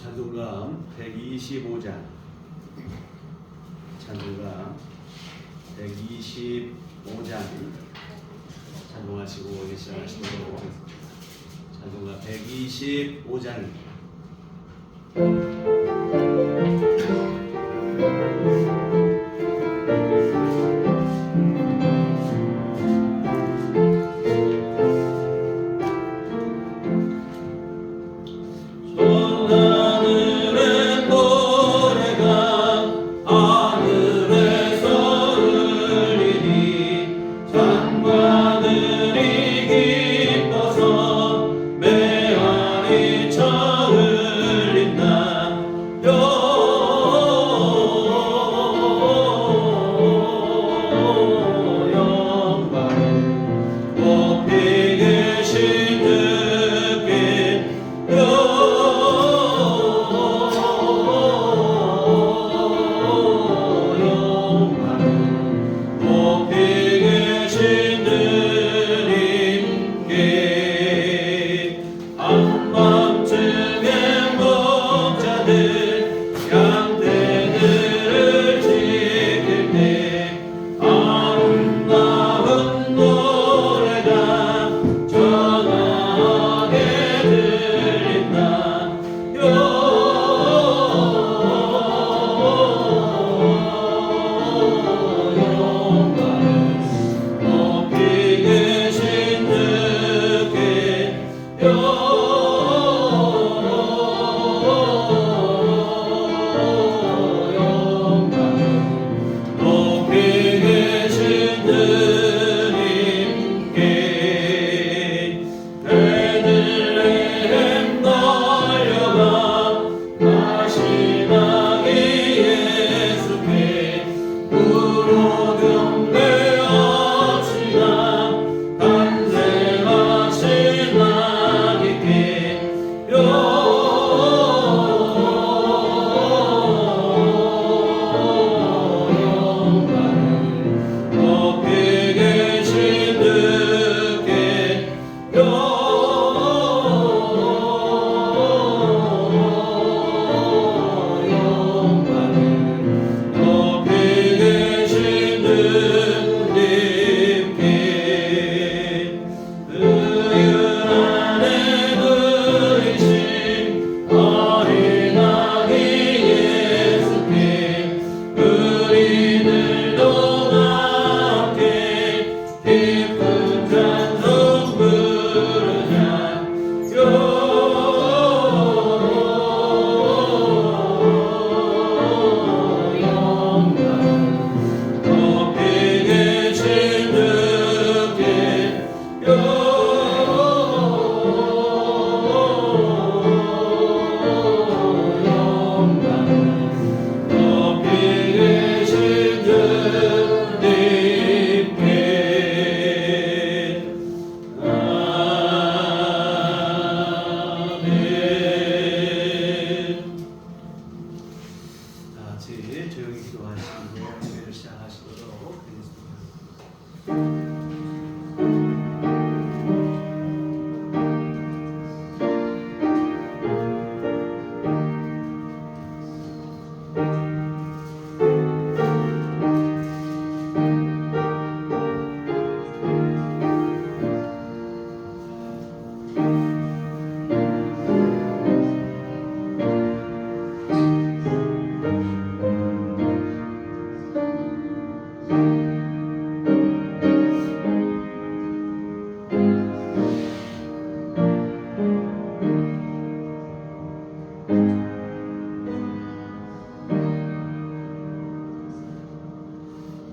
찬송가 125장 찬송가 125장 찬송하시고 오기 시작하시도록 하겠습니다. 찬송가 125장입니다.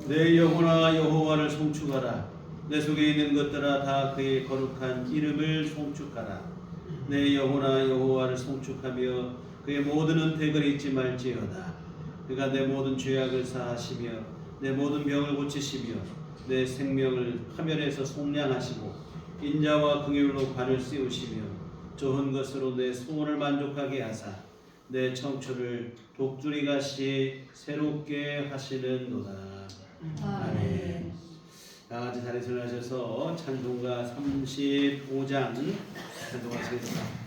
내 영혼아 여호와를 송축하라. 내 속에 있는 것들아 다 그의 거룩한 이름을 송축하라. 내 영혼아 여호와를 송축하며 그의 모든 은택을 잊지 말지어다. 그가 내 모든 죄악을 사하시며 내 모든 병을 고치시며 내 생명을 화면에서 속량하시고 인자와 긍휼로 관을 씌우시며 좋은 것으로 내 소원을 만족하게 하사 내 청초를 독주리같이 새롭게 하시는도다. 아멘. 다같이 자리에서 일어나셔서 찬송가 35장 찬송하시겠습니다.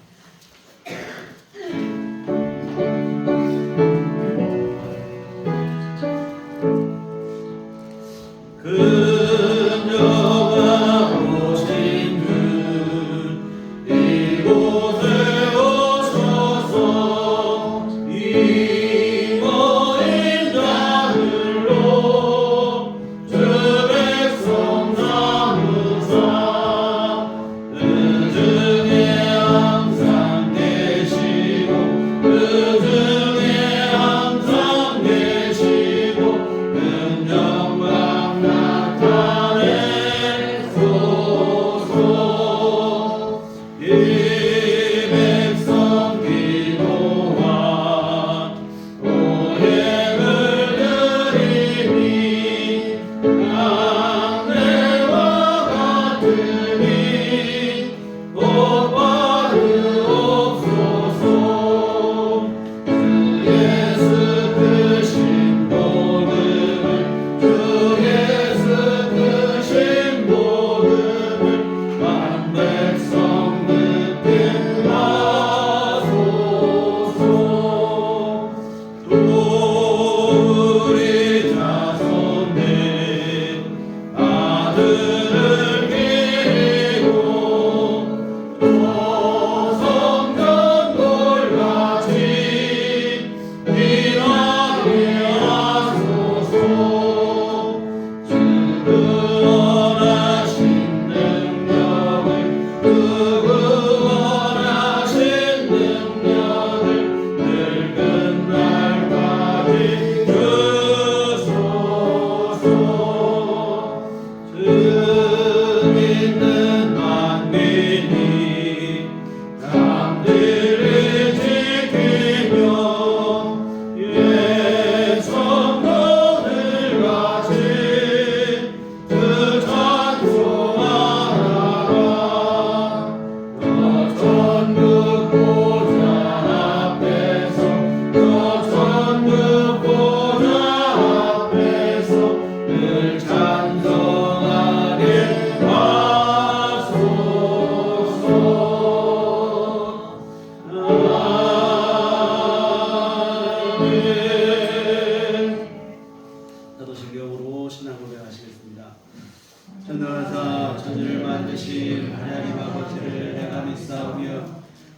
하사 천지를 만드신 하나님 아버지를 내가 믿사오며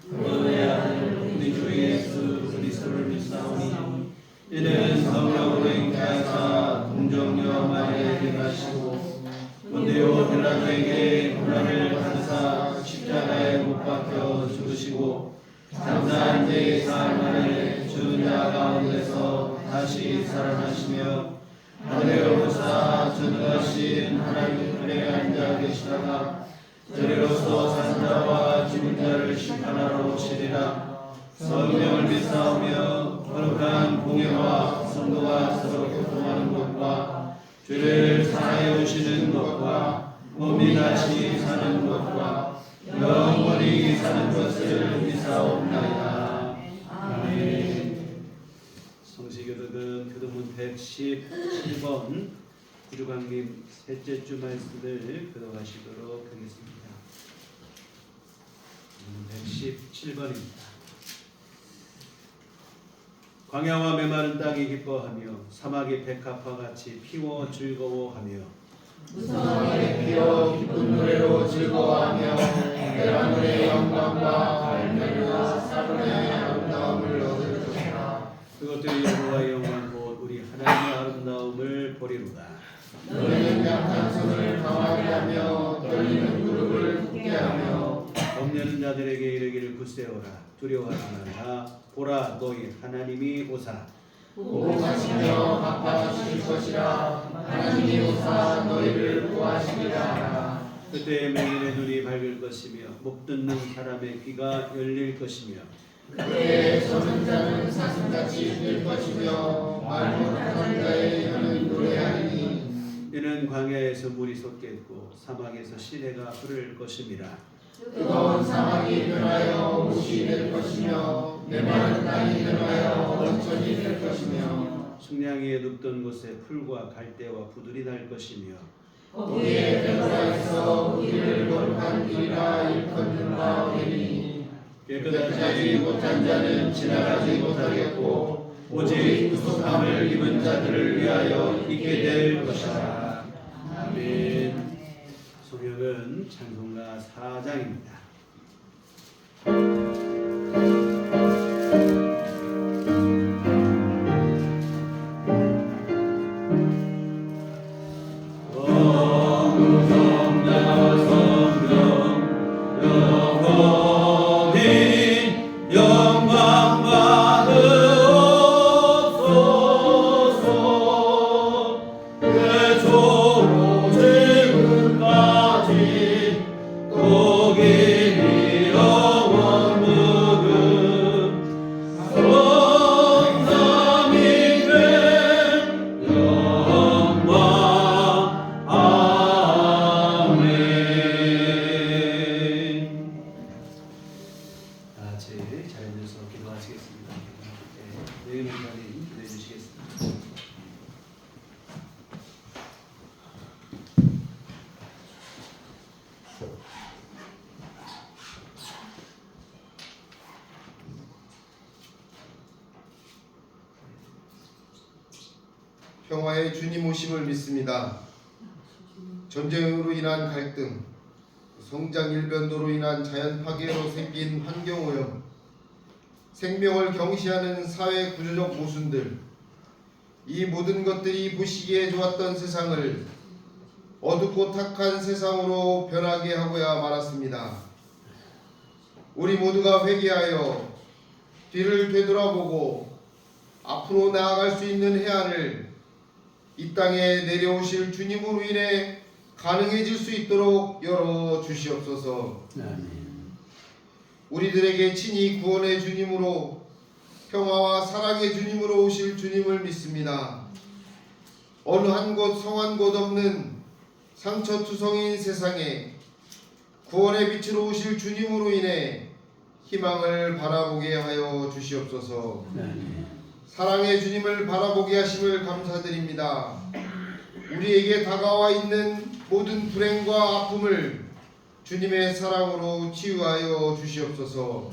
그의 아들 우리 주 예수 그리스도를 믿사오니 이는 성령으로 잉태하사 동정녀 마리아에게 나시고 본디오 빌라도에게 고난을 받으사 십자가에 못 박혀 죽으시고 장사한 지 사흘 만에 죽은 자 가운데서 다시 살아나시며 하늘에 오르사 전능하신 하나님 우편에 앉아 계시다가 저리로서 산 자와 죽은 자를 심판하러 오시리라. 성령을 믿사오며 거룩한 공예와 성도가 서로 교통하는 것과 죄를 사하여 오시는 것과 몸이 다시 사는 것과 영원히 사는 것을 믿사옵나이다. 아멘. 성시교독은 교도문 117번 구주광님 셋째 주 말씀을 교독하시도록 하겠습니다. 117번입니다. 광야와 메마른 땅이 기뻐하며 사막이 백합화 같이 피워 즐거워하며 무성하게 피어 기쁜 노래로 즐거워하며 대라문의 영광과 갈멜과 사론의 아름다움을 얻을 것이라. 그것들이 여호와의 영광 곧 우리 하나님의 아름다움을 보리로다. 너희는 약한 손을 강하게 하며 떨리는 무릎을 굳게 하며 겁내는 자들에게 이르기를 굳세어라. 두려워하지 말라. 보라 너희 하나님이 오사 보고 가시며 갚아주실 것이라. 하나님이 오사 너희를 구하시리라. 그때 맹인의 눈이 밝을 것이며 못 듣는 사람의 귀가 열릴 것이며 그때 저는 자는 사슴같이 뛸 것이며 말 못하는 자의 혀는 노래하리니 이는 광야에서 물이 솟겠고 사막에서 시내가 흐를 것임이라. 뜨거운 사막이 변하여 못이 될 것이며 메마른 땅이 변하여 원천이 될 것이며 숙량이에 눕던 곳에 풀과 갈대와 부들이 날 것이며 거기에 베드로에서 길을 거룩한 길이라 일컫는 바 되니 깨끗하지 못한 자는 지나가지 못하겠고 오직 구속함을 입은 자들을 위하여 있게 될 것이라. 아멘. 소명은 찬송가 4장입니다. 평화의 주님 오심을 믿습니다. 전쟁으로 인한 갈등, 성장 일변도로 인한 자연 파괴로 생긴 환경 오염, 생명을 경시하는 사회 구조적 모순들, 이 모든 것들이 보시기에 좋았던 세상을 어둡고 탁한 세상으로 변하게 하고야 말았습니다. 우리 모두가 회개하여 뒤를 되돌아보고 앞으로 나아갈 수 있는 해안을 이 땅에 내려오실 주님으로 인해 가능해질 수 있도록 열어 주시옵소서. 우리들에게 친히 구원의 주님으로 평화와 사랑의 주님으로 오실 주님을 믿습니다. 어느 한 곳 성 한 곳 없는 상처투성인 세상에 구원의 빛으로 오실 주님으로 인해 희망을 바라보게 하여 주시옵소서. 사랑의 주님을 바라보게 하심을 감사드립니다. 우리에게 다가와 있는 모든 불행과 아픔을 주님의 사랑으로 치유하여 주시옵소서.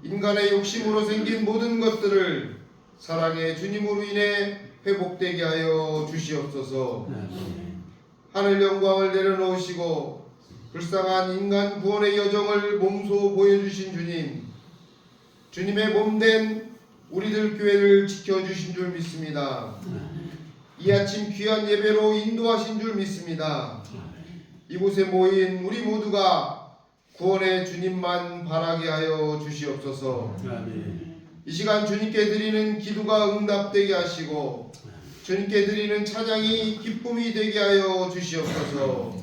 인간의 욕심으로 생긴 모든 것들을 사랑의 주님으로 인해 회복되게 하여 주시옵소서. 하늘 영광을 내려놓으시고 불쌍한 인간 구원의 여정을 몸소 보여주신 주님, 주님의 몸된 우리들 교회를 지켜주신 줄 믿습니다. 이 아침 귀한 예배로 인도하신 줄 믿습니다. 이곳에 모인 우리 모두가 구원의 주님만 바라게 하여 주시옵소서. 이 시간 주님께 드리는 기도가 응답되게 하시고 주님께 드리는 찬양이 기쁨이 되게 하여 주시옵소서.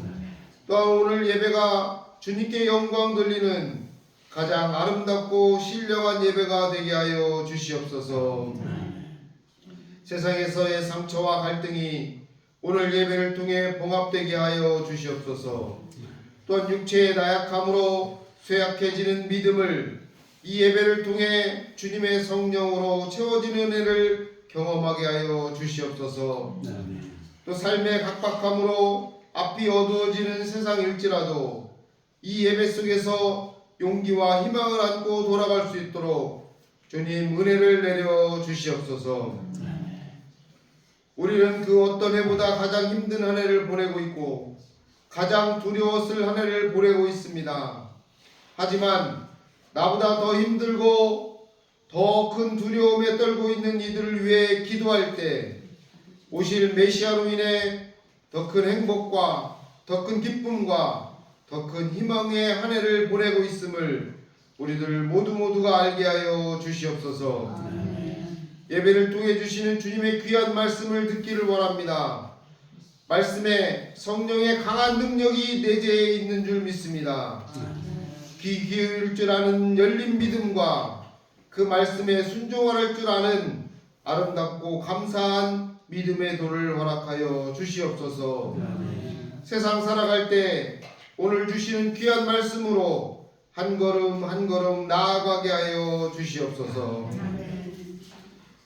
또한 오늘 예배가 주님께 영광 돌리는 가장 아름답고 신령한 예배가 되게 하여 주시옵소서. 세상에서의 상처와 갈등이 오늘 예배를 통해 봉합되게 하여 주시옵소서. 또한 육체의 나약함으로 쇠약해지는 믿음을 이 예배를 통해 주님의 성령으로 채워지는 은혜를 경험하게 하여 주시옵소서. 또 삶의 각박함으로 앞이 어두워지는 세상일지라도 이 예배 속에서 용기와 희망을 안고 돌아갈 수 있도록 주님 은혜를 내려 주시옵소서. 우리는 그 어떤 해보다 가장 힘든 한 해를 보내고 있고 가장 두려웠을 한 해를 보내고 있습니다. 하지만 나보다 더 힘들고 더 큰 두려움에 떨고 있는 이들을 위해 기도할 때 오실 메시아로 인해 더 큰 행복과 더 큰 기쁨과 더 큰 희망의 한 해를 보내고 있음을 우리들 모두가 알게 하여 주시옵소서. 예배를 통해 주시는 주님의 귀한 말씀을 듣기를 원합니다. 말씀에 성령의 강한 능력이 내재해 있는 줄 믿습니다. 귀 기울일 줄 아는 열린 믿음과 그 말씀에 순종할 줄 아는 아름답고 감사한 믿음의 도를 허락하여 주시옵소서. 세상 살아갈 때 오늘 주시는 귀한 말씀으로 한 걸음 한 걸음 나아가게 하여 주시옵소서.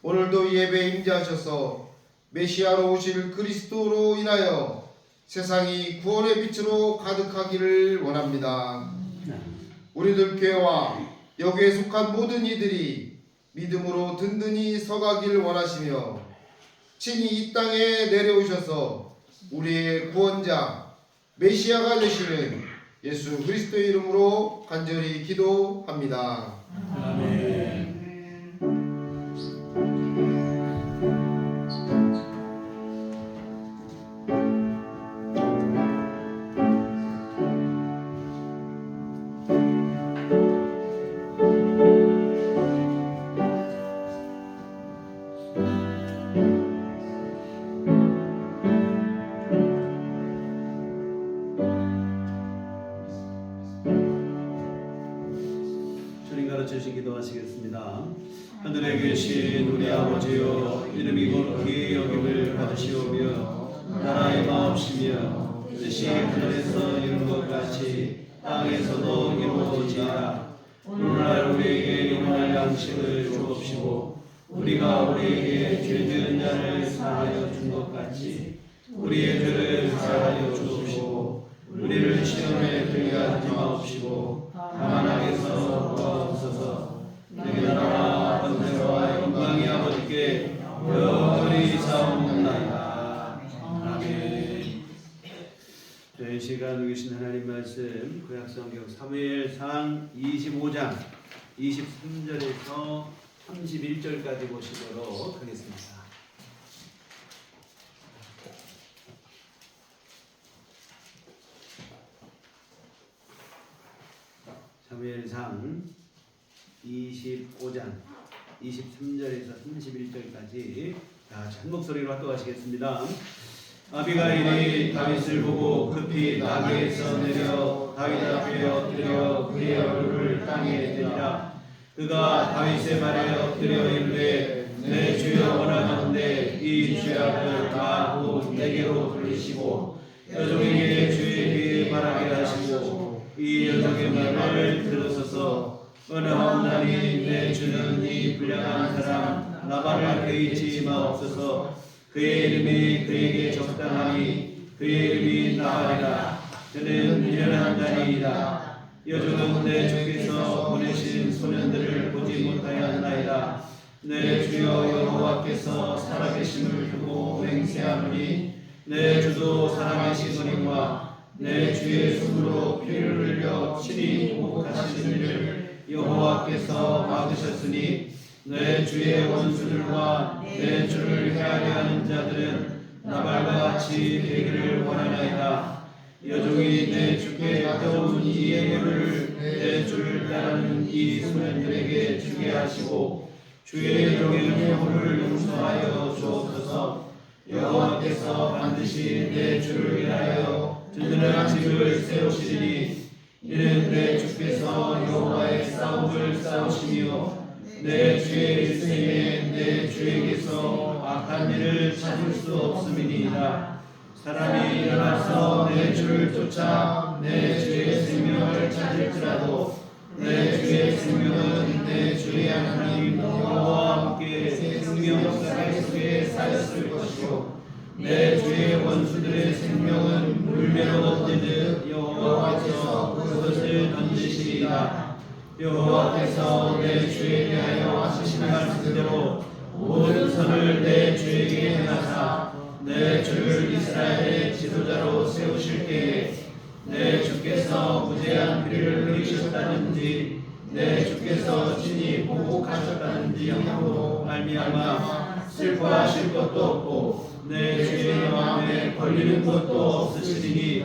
오늘도 예배에 임재하셔서 메시아로 오실 그리스도로 인하여 세상이 구원의 빛으로 가득하기를 원합니다. 우리들 교회와 여기에 속한 모든 이들이 믿음으로 든든히 서가기를 원하시며 친히 이 땅에 내려오셔서 우리의 구원자 메시아가 되시는 예수 그리스도의 이름으로 간절히 기도합니다. 아멘. 주님 가르쳐주신 기도하시겠습니다. 하늘에 계신 우리 아버지여, 이름이 거룩히 여김을 받으시오며 나라의 마옵시며 뜻이 하늘에서 이룬 것 같이 땅에서도 이루어지라. 오늘날 우리에게 일용할 양식을 주옵시고 우리가 우리에게 죄 지은 자를 사하여 준 것 같이 우리의 죄를 사하여 주옵시고 우리를 시험에 들게 하지 마옵시고 다만 악에서 구하옵소서. 내게 나라와 권세와 영광이 아버지께 영원히 사옵나이다. 아멘. 이 시간 누기신 하나님 말씀 구약성경 사무엘상 25장 23절에서 31절까지 보시도록 하겠습니다. 사무엘상 25장 23절에서 31절까지 한 목소리로 합독하시겠습니다. 아비가일이 다윗을 보고 급히 나귀에서 내려 다윗 앞에 엎드려 그의 얼굴을 땅에 대니라. 그가 다윗의 발에 엎드려 이르되 내 주여 원하건대 이 죄악을 다 내게로 돌리시고 여종에게 주의 귀에 말하게 하시고 이 여종의 말을 들으소서. 어느 한날이 내 주는 이 불량한 사람 나발을 괴이치 마옵소서. 그의 이름이 그에게 적당하니 그의 이름이 나발이라. 그는 미련한 자니이다. 여종은 내 주께서 보내신 소년들을 보지 못하였나이다. 내 주여 여호와께서 살아계심을 두고 맹세하노니 내 주도 사람의 시선과 내 주의 손으로 피를 흘려 친히 보복하시는 일을 여호와께서 막으셨으니 내 주의 원수들과 내 주를 헤아려 하는 자들은 나발과 같이 되기를 원하나이다. 여종이 내 주께 가져온 이 예물을 내 주를 따르는 이 소년들에게 주게 하시고 주의 종의 허물을 용서하여 주옵소서. 여호와께서 반드시 내 주를 위하여 든든한 집을 세우시리니 이는 내 주께서 여호와의 싸움을 싸우시며 내 주의 일생에 내 주에게서 악한 일을 찾을 수 없음이니이다. 사람이 일어나서 내 주를 쫓아 내 주의 생명을 찾을지라도 내 주의 생명은 내 주의 하나님 여호와와 함께 생명사계 속에 사였을 것이요 내 주의 원수들의 생명은 물매로 던지듯 여호와께서 그것을 던지시리이다. 여호와께서 내 주에 대하여 하신 말씀대로 모든 선을 내 주에게 행하사 내 주를 이스라엘의 지도자로 세우실 때에 내 주께서 무죄한 피를 흘리셨다는지 내 주께서 친히 보복하셨다는지 함으로 말미암아 슬퍼하실 것도 없고 내 주의 마음에 걸리는 것도 없으시리니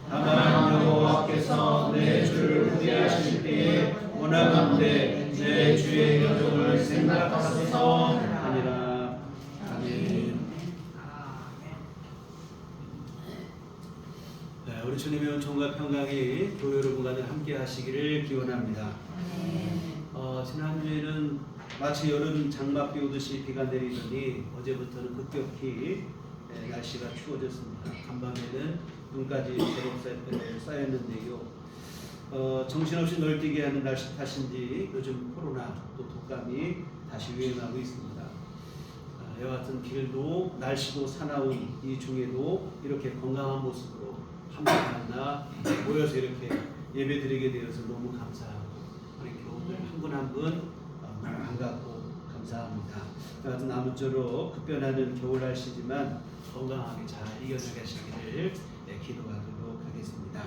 다만 여호와께서 내 주를 후대하실 때에 원하건대 내 주의 여종을 생각하소서 하니라. 아멘. 네, 우리 주님의 은총과 평강이 교회 여러분과 함께 하시기를 기원합니다. 지난주에는 마치 여름 장맛비 오듯이 비가 내리더니 어제부터는 급격히 날씨가 추워졌습니다. 간밤에는 눈까지 제법 쌓였는데요. 정신없이 널뛰게 하는 날씨 탓인지 요즘 코로나 또 독감이 다시 유행하고 있습니다. 이와 같은 길도 날씨도 사나운 이 중에도 이렇게 건강한 모습으로 함께 만나 모여서 이렇게 예배드리게 되어서 너무 감사하고 우리 교우들 한 분 한 분 반갑고 감사합니다. 이와 같은 아무쪼록 급변하는 겨울 날씨지만 건강하게 잘 이겨나가시기를 기도하도록 하겠습니다.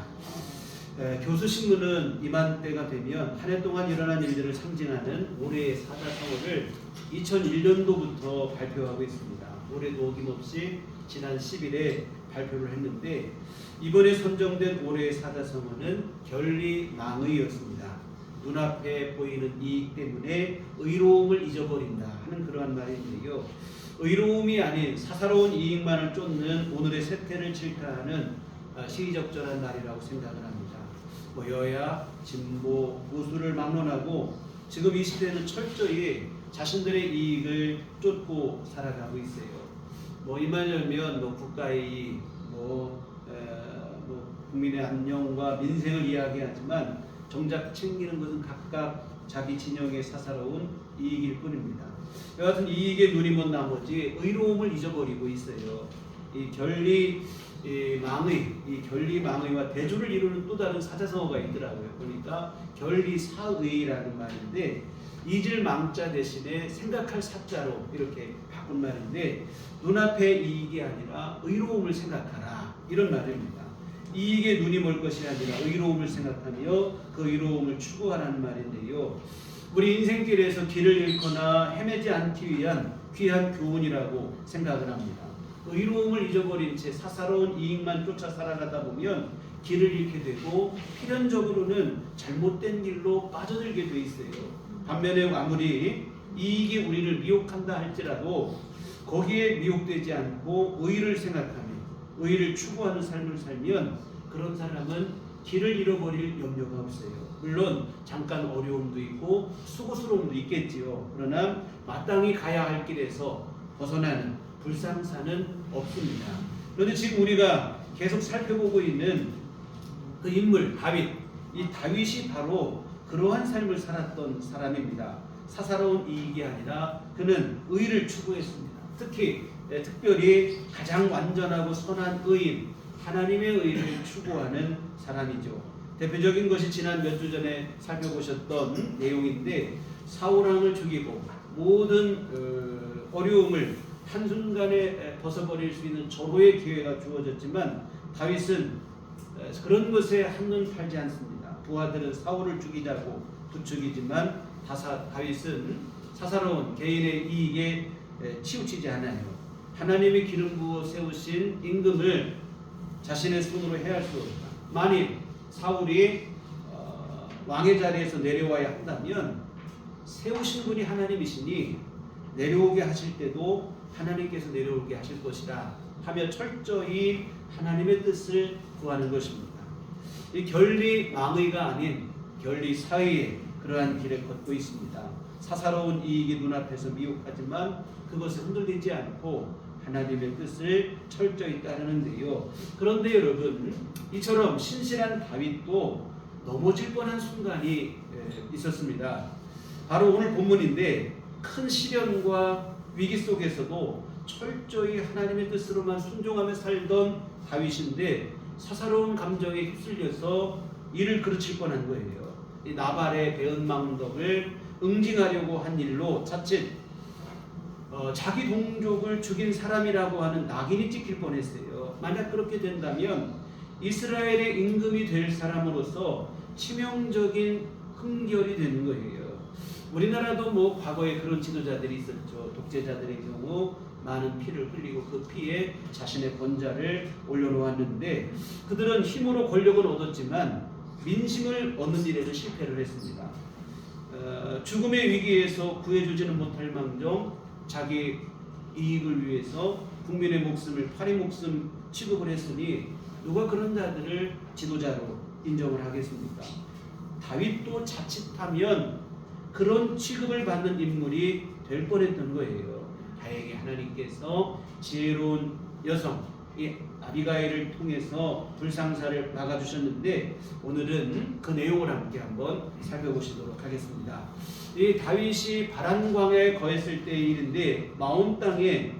교수신문은 이맘때가 되면 한 해 동안 일어난 일들을 상징하는 올해의 사자성어를 2001년도부터 발표하고 있습니다. 올해도 어김없이 지난 10일에 발표를 했는데 이번에 선정된 올해의 사자성어는 결리망의였습니다. 눈앞에 보이는 이익 때문에 의로움을 잊어버린다 하는 그러한 말인데요. 의로움이 아닌 사사로운 이익만을 쫓는 오늘의 세태를 질타하는 시의적절한 날이라고 생각을 합니다. 여야, 진보, 보수를 막론하고 지금 이 시대는 철저히 자신들의 이익을 쫓고 살아가고 있어요. 이말하면 국가의 이익, 국민의 안녕과 민생을 이야기하지만 정작 챙기는 것은 각각 자기 진영의 사사로운 이익일 뿐입니다. 여하튼 이익에 눈이 먼 나머지 의로움을 잊어버리고 있어요. 이 결리망의와 대조를 이루는 또 다른 사자성어가 있더라고요. 그러니까 결리사의라는 말인데 잊을 망자 대신에 생각할 사자로 이렇게 바꾼 말인데 눈앞의 이익이 아니라 의로움을 생각하라 이런 말입니다. 이익에 눈이 멀 것이 아니라 의로움을 생각하며 그 의로움을 추구하라는 말인데요. 우리 인생길에서 길을 잃거나 헤매지 않기 위한 귀한 교훈이라고 생각을 합니다. 의로움을 잊어버린 채 사사로운 이익만 쫓아 살아가다 보면 길을 잃게 되고 필연적으로는 잘못된 길로 빠져들게 돼 있어요. 반면에 아무리 이익이 우리를 미혹한다 할지라도 거기에 미혹되지 않고 의를 생각하며 의를 추구하는 삶을 살면 그런 사람은 길을 잃어버릴 염려가 없어요. 물론 잠깐 어려움도 있고 수고스러움도 있겠지요. 그러나 마땅히 가야 할 길에서 벗어나는 불상사는 없습니다. 그런데 지금 우리가 계속 살펴보고 있는 그 인물 다윗, 이 다윗이 바로 그러한 삶을 살았던 사람입니다. 사사로운 이익이 아니라 그는 의를 추구했습니다. 특별히 가장 완전하고 선한 의인, 하나님의 의를 추구하는 사람이죠. 대표적인 것이 지난 몇 주 전에 살펴보셨던 내용인데 사울왕을 죽이고 모든 어려움을 한순간에 벗어버릴 수 있는 절호의 기회가 주어졌지만 다윗은 그런 것에 한눈 팔지 않습니다. 부하들은 사울을 죽이자고 부추기지만 다윗은 사사로운 개인의 이익에 치우치지 않아요. 하나님이 기름 부어 세우신 임금을 자신의 손으로 해할 수 없다. 만일 사울이 왕의 자리에서 내려와야 한다면 세우신 분이 하나님이시니 내려오게 하실 때도 하나님께서 내려오게 하실 것이라 하며 철저히 하나님의 뜻을 구하는 것입니다. 이 결리 망의가 아닌 결리 사의의 그러한 길에 걷고 있습니다. 사사로운 이익이 눈앞에서 미혹하지만 그것을 흔들리지 않고 하나님의 뜻을 철저히 따르는데요. 그런데 여러분, 이처럼 신실한 다윗도 넘어질 뻔한 순간이 있었습니다. 바로 오늘 본문인데 큰 시련과 위기 속에서도 철저히 하나님의 뜻으로만 순종하며 살던 다윗인데 사사로운 감정에 휩쓸려서 일을 그르칠 뻔한 거예요. 이 나발의 배은망덕을 응징하려고 한 일로 자칫 자기 동족을 죽인 사람이라고 하는 낙인이 찍힐 뻔했어요. 만약 그렇게 된다면 이스라엘의 임금이 될 사람으로서 치명적인 흥결이 되는 거예요. 우리나라도 뭐 과거에 그런 지도자들이 있었죠. 독재자들의 경우 많은 피를 흘리고 그 피에 자신의 권좌를 올려놓았는데 그들은 힘으로 권력을 얻었지만 민심을 얻는 일에는 실패를 했습니다. 죽음의 위기에서 구해주지는 못할 망정 자기 이익을 위해서 국민의 목숨을 파리 목숨 취급을 했으니 누가 그런 자들을 지도자로 인정을 하겠습니까? 다윗도 자칫하면 그런 취급을 받는 인물이 될 뻔했던 거예요. 다행히 하나님께서 지혜로운 여성 이 아비가일을 통해서 불상사를 막아주셨는데 오늘은 그 내용을 함께 한번 살펴보시도록 하겠습니다. 이 다윗이 바란 광야에 거했을 때의 일인데 마온 땅에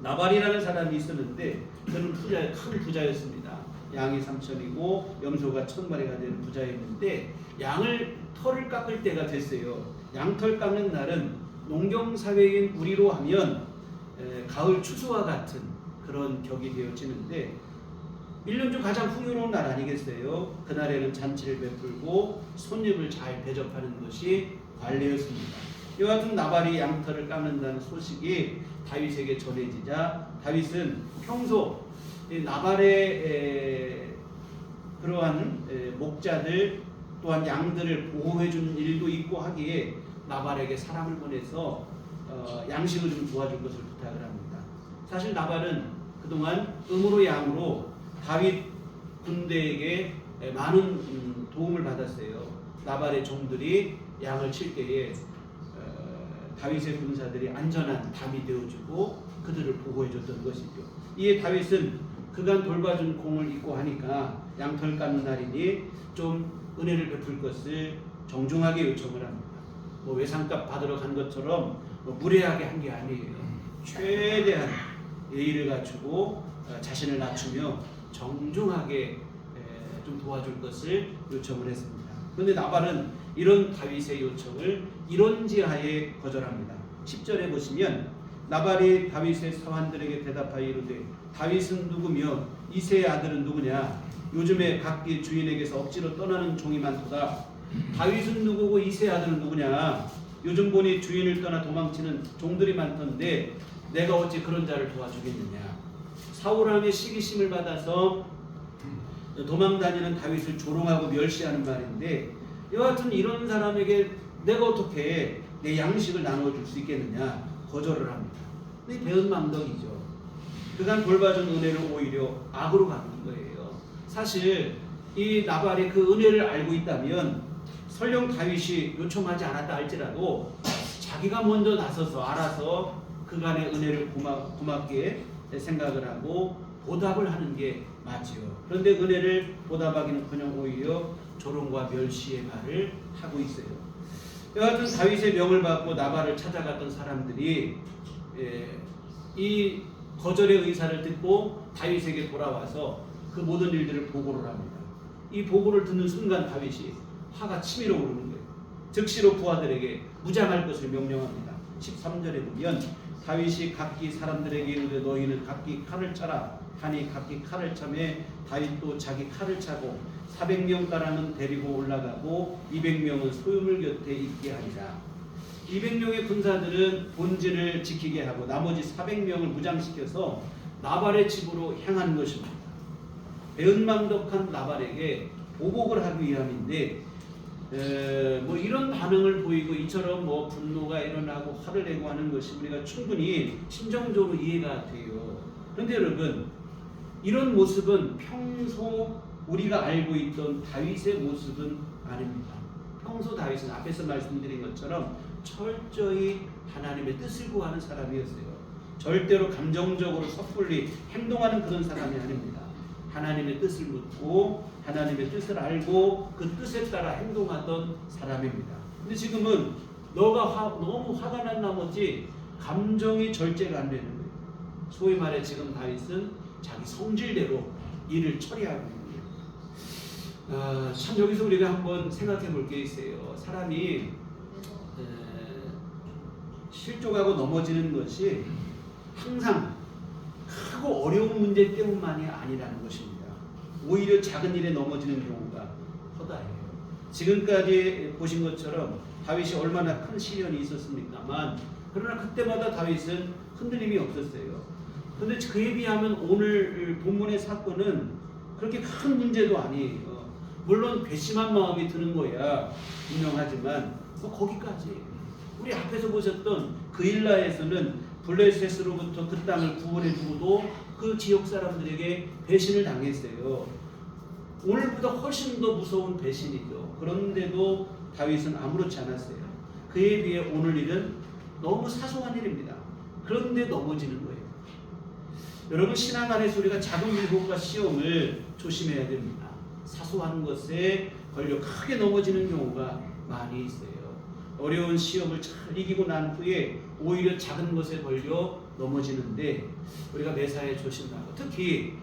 나발이라는 사람이 있었는데 그는 큰 부자였습니다. 양이 3,000이고 염소가 1,000마리가 되는 부자였는데 털을 깎을 때가 됐어요. 양털 깎는 날은 농경사회인 우리로 하면 가을 추수와 같은 그런 격이 되어지는데 1년 중 가장 풍요로운 날 아니겠어요? 그날에는 잔치를 베풀고 손님을 잘 대접하는 것이 관례였습니다. 이와 같은 나발이 양털을 깎는다는 소식이 다윗에게 전해지자 다윗은 평소 나발의 그러한 목자들 또한 양들을 보호해주는 일도 있고 하기에 나발에게 사람을 보내서 양식을 좀 도와줄 것을 부탁을 합니다. 사실 나발은 그동안 음으로 양으로 다윗 군대에게 많은 도움을 받았어요. 나발의 종들이 양을 칠 때에 다윗의 군사들이 안전한 담이 되어주고 그들을 보호해줬던 것이죠. 이에 다윗은 그간 돌봐준 공을 잊고 하니까 양털 깎는 날이니 좀 은혜를 베풀 것을 정중하게 요청을 합니다. 뭐 외상값 받으러 간 것처럼 무례하게 한 게 아니에요. 최대한 예의를 갖추고 자신을 낮추며 정중하게 좀 도와줄 것을 요청을 했습니다. 그런데 나발은 이런 다윗의 요청을 이론지하에 거절합니다. 10절에 보시면 나발이 다윗의 사환들에게 대답하여 이르되 다윗은 누구며 이새의 아들은 누구냐? 요즘에 각기 주인에게서 억지로 떠나는 종이 많도다. 다윗은 누구고 이새의 아들은 누구냐? 요즘 보니 주인을 떠나 도망치는 종들이 많던데 내가 어찌 그런 자를 도와주겠느냐? 사울왕의 시기심을 받아서 도망다니는 다윗을 조롱하고 멸시하는 말인데 여하튼 이런 사람에게 내가 어떻게 내 양식을 나눠줄 수 있겠느냐? 거절을 합니다. 근데 배은망덕이죠. 그간 돌봐준 은혜를 오히려 악으로 갚는 거예요. 사실 이 나발이 그 은혜를 알고 있다면 설령 다윗이 요청하지 않았다 할지라도 자기가 먼저 나서서 알아서 그간의 은혜를 고맙게 생각을 하고 보답을 하는 게 맞지요. 그런데 은혜를 보답하기는커녕 오히려 조롱과 멸시의 말을 하고 있어요. 여하튼 다윗의 명을 받고 나발을 찾아갔던 사람들이 이 거절의 의사를 듣고 다윗에게 돌아와서 그 모든 일들을 보고를 합니다. 이 보고를 듣는 순간 다윗이 화가 치밀어 오르는 거예요. 즉시로 부하들에게 무장할 것을 명령합니다. 13절에 보면 다윗이 각기 사람들에게 이르되 너희는 각기 칼을 차라 하니 각기 칼을 차매 다윗도 자기 칼을 차고 400명가량은 데리고 올라가고 200명은 소유물 곁에 있게 하리라. 200명의 군사들은 본진을 지키게 하고 나머지 400명을 무장시켜서 나발의 집으로 향하는 것입니다. 배은망덕한 나발에게 보복을 하기 위함인데 뭐 이런 반응을 보이고 이처럼 뭐 분노가 일어나고 화를 내고 하는 것이 우리가 충분히 심정적으로 이해가 돼요. 그런데 여러분, 이런 모습은 평소 우리가 알고 있던 다윗의 모습은 아닙니다. 평소 다윗은 앞에서 말씀드린 것처럼 철저히 하나님의 뜻을 구하는 사람이었어요. 절대로 감정적으로 섣불리 행동하는 그런 사람이 아닙니다. 하나님의 뜻을 묻고 하나님의 뜻을 알고 그 뜻에 따라 행동하던 사람입니다. 근데 지금은 너무 화가 난 나머지 감정이 절제가 안 되는 거예요. 소위 말해 지금 다윗은 자기 성질대로 일을 처리하고 있는 거예요. 참 여기서 우리가 한번 생각해 볼 게 있어요. 사람이 실족하고 넘어지는 것이 항상 크고 어려운 문제 때문만이 아니라는 것입니다. 오히려 작은 일에 넘어지는 경우가 허다해요. 지금까지 보신 것처럼 다윗이 얼마나 큰 시련이 있었습니까만 그러나 그때마다 다윗은 흔들림이 없었어요. 그런데 그에 비하면 오늘 본문의 사건은 그렇게 큰 문제도 아니에요. 물론 괘씸한 마음이 드는 거야 분명하지만 거기까지. 우리 앞에서 보셨던 그일라에서는 블레셋으로부터 그 땅을 구원해 주고도 그 지역 사람들에게 배신을 당했어요. 오늘보다 훨씬 더 무서운 배신이죠. 그런데도 다윗은 아무렇지 않았어요. 그에 비해 오늘 일은 너무 사소한 일입니다. 그런데 넘어지는 거예요. 여러분, 신앙 안에서 우리가 작은 유혹과 시험을 조심해야 됩니다. 사소한 것에 걸려 크게 넘어지는 경우가 많이 있어요. 어려운 시험을 잘 이기고 난 후에 오히려 작은 것에 걸려 넘어지는데 우리가 매사에 조심하고 특히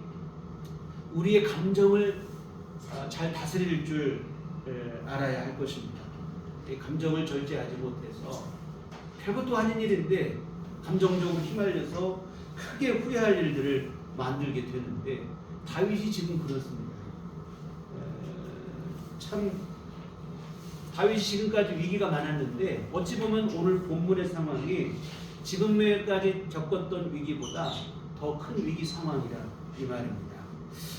우리의 감정을 잘 다스릴 줄 알아야 할 것입니다. 감정을 절제하지 못해서 별것도 아닌 일인데 감정적으로 휘말려서 크게 후회할 일들을 만들게 되는데 다윗이 지금 그렇습니다. 참 다윗이 지금까지 위기가 많았는데 어찌 보면 오늘 본문의 상황이 지금까지 겪었던 위기보다 더 큰 위기 상황이라 이 말입니다.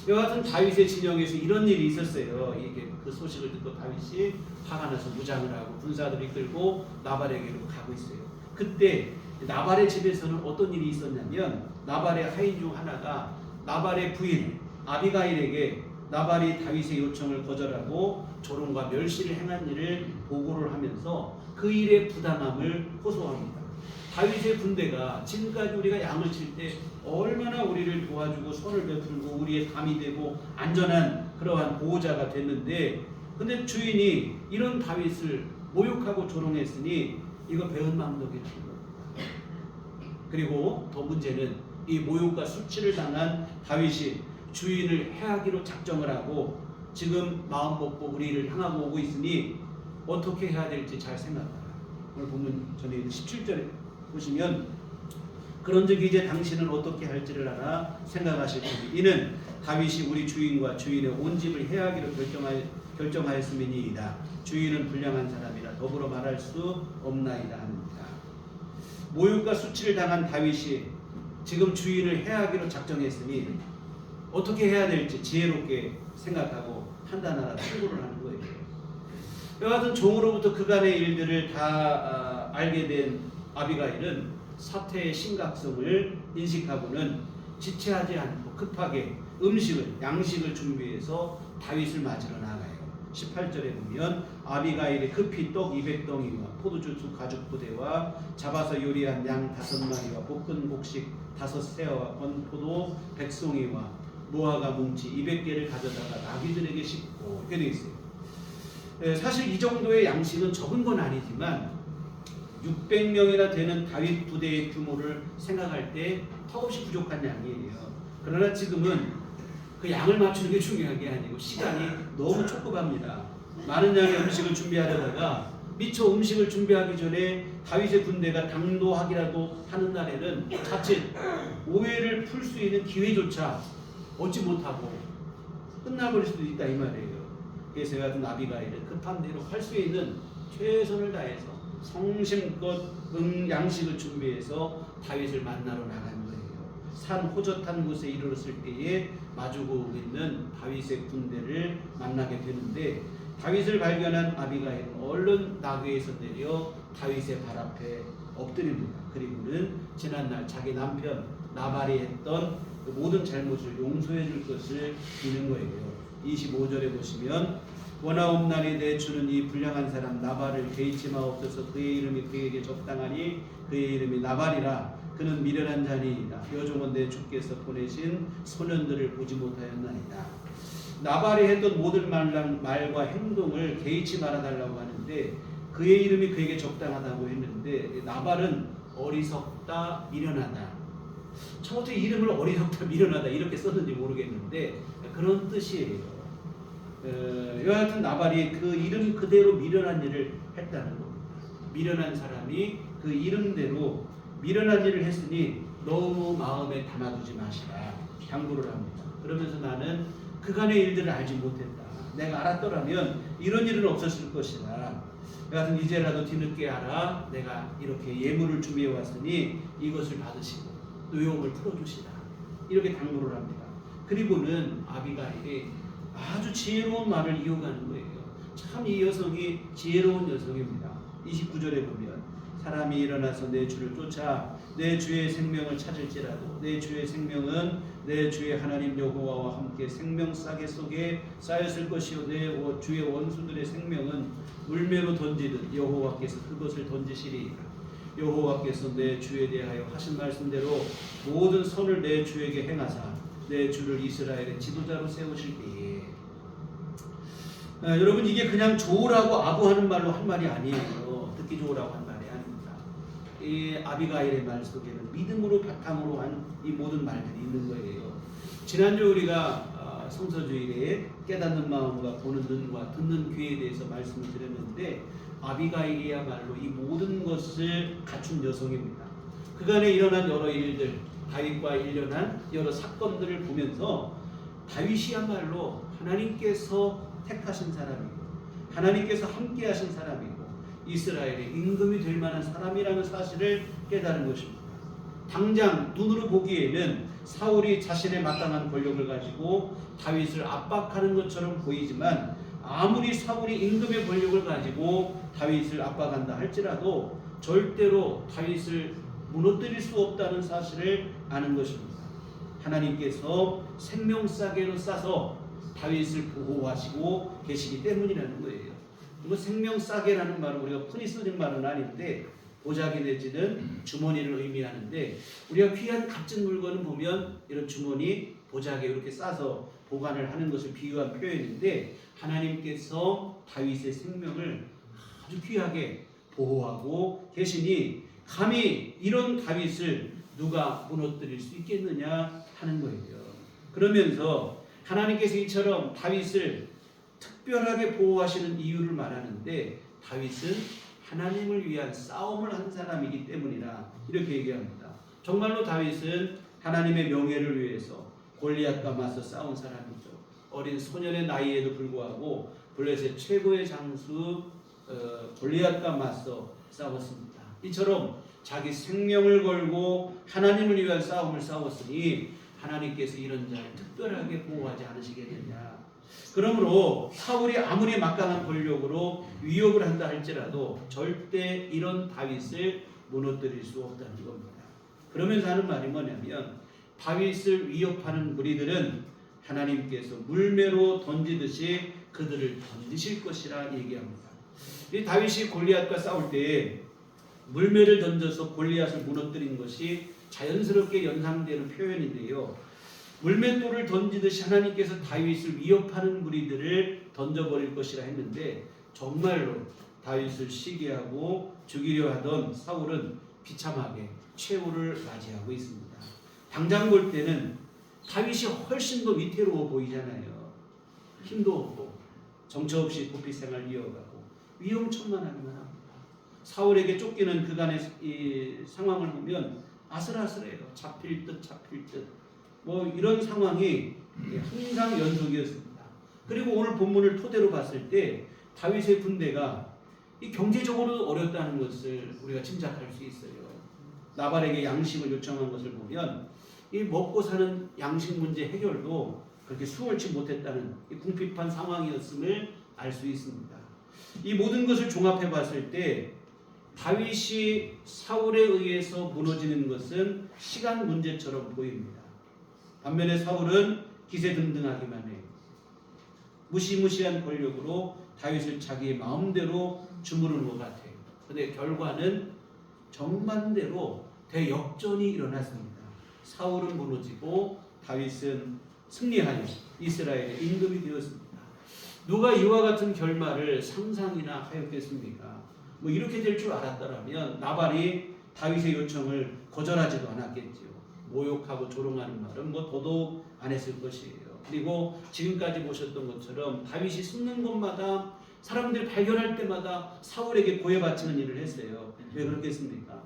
이와 같은 다윗의 진영에서 이런 일이 있었어요. 이게 그 소식을 듣고 다윗이 화가 나서 무장을 하고 군사들을 이끌고 나발에게로 가고 있어요. 그때 나발의 집에서는 어떤 일이 있었냐면 나발의 하인 중 하나가 나발의 부인 아비가일에게 나발이 다윗의 요청을 거절하고 조롱과 멸시를 행한 일을 보고를 하면서 그 일의 부당함을 호소합니다. 다윗의 군대가 지금까지 우리가 양을 칠 때 얼마나 우리를 도와주고 손을 베풀고 우리의 담이 되고 안전한 그러한 보호자가 됐는데 근데 주인이 이런 다윗을 모욕하고 조롱했으니 이거 배은망덕이라는 겁니다. 그리고 더 문제는 이 모욕과 수치를 당한 다윗이 주인을 해하기로 작정을 하고 지금 마음 먹고 우리를 향하고 오고 있으니 어떻게 해야 될지 잘 생각하라. 오늘 본문 전에 17절에 보시면 그런즉 이제 당신은 어떻게 할지를 알아 생각하실 테니 이는 다윗이 우리 주인과 주인의 온 집을 해하기로 결정하였음이니이다. 주인은 불량한 사람이라 더불어 말할 수 없나이다 합니다. 모욕과 수치를 당한 다윗이 지금 주인을 해하기로 작정했으니 어떻게 해야 될지 지혜롭게 생각하고 판단하라 충고를 하는 거예요. 이와 같은 종으로부터 그간의 일들을 다 알게 된 아비가일은 사태의 심각성을 인식하고는 지체하지 않고 급하게 양식을 준비해서 다윗을 맞으러 나가요. 18절에 보면 아비가일이 급히 떡 200덩이와 포도주 2가죽부대와 잡아서 요리한 양 5마리와 볶은 곡식 5새와 건포도 100송이와 무화과 뭉치 200개를 가져다가 나귀들에게 싣고 이렇게 되어 있어요. 사실 이 정도의 양식은 적은 건 아니지만 600명이나 되는 다윗 부대의 규모를 생각할 때 턱없이 부족한 양이에요. 그러나 지금은 그 양을 맞추는 게 중요한 게 아니고 시간이 너무 촉박합니다. 많은 양의 음식을 준비하려다가 미처 음식을 준비하기 전에 다윗의 군대가 당도하기라도 하는 날에는 자칫 오해를 풀 수 있는 기회조차 얻지 못하고 끝나버릴 수도 있다 이 말이에요. 그래서 같은 아비가일은 급한 대로 할 수 있는 최선을 다해서 성심껏 양식을 준비해서 다윗을 만나러 나간 거예요. 산 호젓한 곳에 이르렀을 때에 마주고 있는 다윗의 군대를 만나게 되는데, 다윗을 발견한 아비가일은 얼른 나귀에서 내려 다윗의 발 앞에 엎드립니다. 그리고는 지난날 자기 남편 나발이 했던 그 모든 잘못을 용서해 줄 것을 비는 거예요. 25절에 보시면 원하옵나니 내 주는 이 불량한 사람 나발을 개의치 마옵소서. 그의 이름이 그에게 적당하니 그의 이름이 나발이라. 그는 미련한 자니이다. 여종은 내 주께서 보내신 소년들을 보지 못하였나이다. 나발이 했던 모든 말과 행동을 개의치 말아달라고 하는데, 그의 이름이 그에게 적당하다고 했는데 나발은 어리석다 미련하다. 처음부터 이름을 어리석다 미련하다 이렇게 썼는지 모르겠는데 그런 뜻이에요. 여하튼 나발이 그 이름 그대로 미련한 일을 했다는 겁니다. 미련한 사람이 그 이름대로 미련한 일을 했으니 너무 마음에 담아두지 마시라 당부를 합니다. 그러면서 나는 그간의 일들을 알지 못했다. 내가 알았더라면 이런 일은 없었을 것이라. 여하튼 이제라도 뒤늦게 알아. 내가 이렇게 예물을 준비해 왔으니 이것을 받으시고 노여움을 풀어주시라. 이렇게 당부를 합니다. 그리고는 아비가일이 아주 지혜로운 말을 이어가는 거예요. 참 이 여성이 지혜로운 여성입니다. 29절에 보면 사람이 일어나서 내 주를 쫓아 내 주의 생명을 찾을지라도 내 주의 생명은 내 주의 하나님 여호와와 함께 생명싸개 속에 쌓였을 것이요 내 주의 원수들의 생명은 물매로 던지듯 여호와께서 그것을 던지시리이다. 여호와께서 내 주에 대하여 하신 말씀대로 모든 선을 내 주에게 행하사 내 주를 이스라엘의 지도자로 세우실 때에. 여러분, 이게 그냥 좋으라고 아부하는 말로 한 말이 아니에요. 듣기 좋으라고 한 말이 아닙니다. 이 아비가일의 말 속에는 믿음으로 바탕으로 한 이 모든 말들이 있는 거예요. 지난주 우리가 성서주일에 깨닫는 마음과 보는 눈과 듣는 귀에 대해서 말씀을 드렸는데, 아비가일이야말로 이 모든 것을 갖춘 여성입니다. 그간에 일어난 여러 일들, 다윗과 일련한 여러 사건들을 보면서 다윗이야말로 하나님께서 택하신 사람이고 하나님께서 함께 하신 사람이고 이스라엘의 임금이 될 만한 사람이라는 사실을 깨달은 것입니다. 당장 눈으로 보기에는 사울이 자신의 마땅한 권력을 가지고 다윗을 압박하는 것처럼 보이지만, 아무리 사울이 임금의 권력을 가지고 다윗을 압박한다 할지라도 절대로 다윗을 무너뜨릴 수 없다는 사실을 아는 것입니다. 하나님께서 생명싸개로 싸서 다윗을 보호하시고 계시기 때문이라는 거예요. 이거 생명싸개라는 말은 우리가 흔히 쓰는 말은 아닌데, 보자기 내지는 주머니를 의미하는데, 우리가 귀한 값진 물건을 보면 이런 주머니, 보자기 이렇게 싸서 보관을 하는 것을 비유한 표현인데, 하나님께서 다윗의 생명을 아주 귀하게 보호하고 계시니 감히 이런 다윗을 누가 무너뜨릴 수 있겠느냐 하는 거예요. 그러면서 하나님께서 이처럼 다윗을 특별하게 보호하시는 이유를 말하는데, 다윗은 하나님을 위한 싸움을 한 사람이기 때문이라 이렇게 얘기합니다. 정말로 다윗은 하나님의 명예를 위해서 골리앗과 맞서 싸운 사람이죠. 어린 소년의 나이에도 불구하고 블레셋 최고의 장수 골리앗과 맞서 싸웠습니다. 이처럼 자기 생명을 걸고 하나님을 위한 싸움을 싸웠으니 하나님께서 이런 자를 특별하게 보호하지 않으시겠느냐. 그러므로 사울이 아무리 막강한 권력으로 위협을 한다 할지라도 절대 이런 다윗을 무너뜨릴 수 없다는 겁니다. 그러면서 하는 말이 뭐냐면, 다윗을 위협하는 무리들은 하나님께서 물매로 던지듯이 그들을 던지실 것이라 얘기합니다. 이 다윗이 골리앗과 싸울 때 물매를 던져서 골리앗을 무너뜨린 것이 자연스럽게 연상되는 표현인데요. 물맷돌을 던지듯이 하나님께서 다윗을 위협하는 무리들을 던져버릴 것이라 했는데, 정말로 다윗을 시기하고 죽이려 하던 사울은 비참하게 최후를 맞이하고 있습니다. 당장 볼 때는 다윗이 훨씬 더 위태로워 보이잖아요. 힘도 없고 정처 없이 도피 생활 이어가고 위험천만하기만 합니다. 사울에게 쫓기는 그간의 이 상황을 보면 아슬아슬해요. 잡힐 듯 뭐 이런 상황이 항상 연속이었습니다. 그리고 오늘 본문을 토대로 봤을 때 다윗의 군대가 이 경제적으로 어렵다는 것을 우리가 짐작할 수 있어요. 나발에게 양식을 요청한 것을 보면 이 먹고 사는 양식 문제 해결도 그렇게 수월치 못했다는 이 궁핍한 상황이었음을 알 수 있습니다. 이 모든 것을 종합해 봤을 때 다윗이 사울에 의해서 무너지는 것은 시간 문제처럼 보입니다. 반면에 사울은 기세등등하기만 해요. 무시무시한 권력으로 다윗을 자기의 마음대로 주무르는 것 같아요. 그런데 결과는 정반대로 대역전이 일어났습니다. 사울은 무너지고 다윗은 승리하여 이스라엘의 임금이 되었습니다. 누가 이와 같은 결말을 상상이나 하였겠습니까? 뭐 이렇게 될 줄 알았더라면 나발이 다윗의 요청을 거절하지도 않았겠지요. 모욕하고 조롱하는 말은 뭐 더더욱 안 했을 것이에요. 그리고 지금까지 보셨던 것처럼 다윗이 숨는 곳마다 사람들이 발견할 때마다 사울에게 고해바치는 일을 했어요. 왜 그렇겠습니까?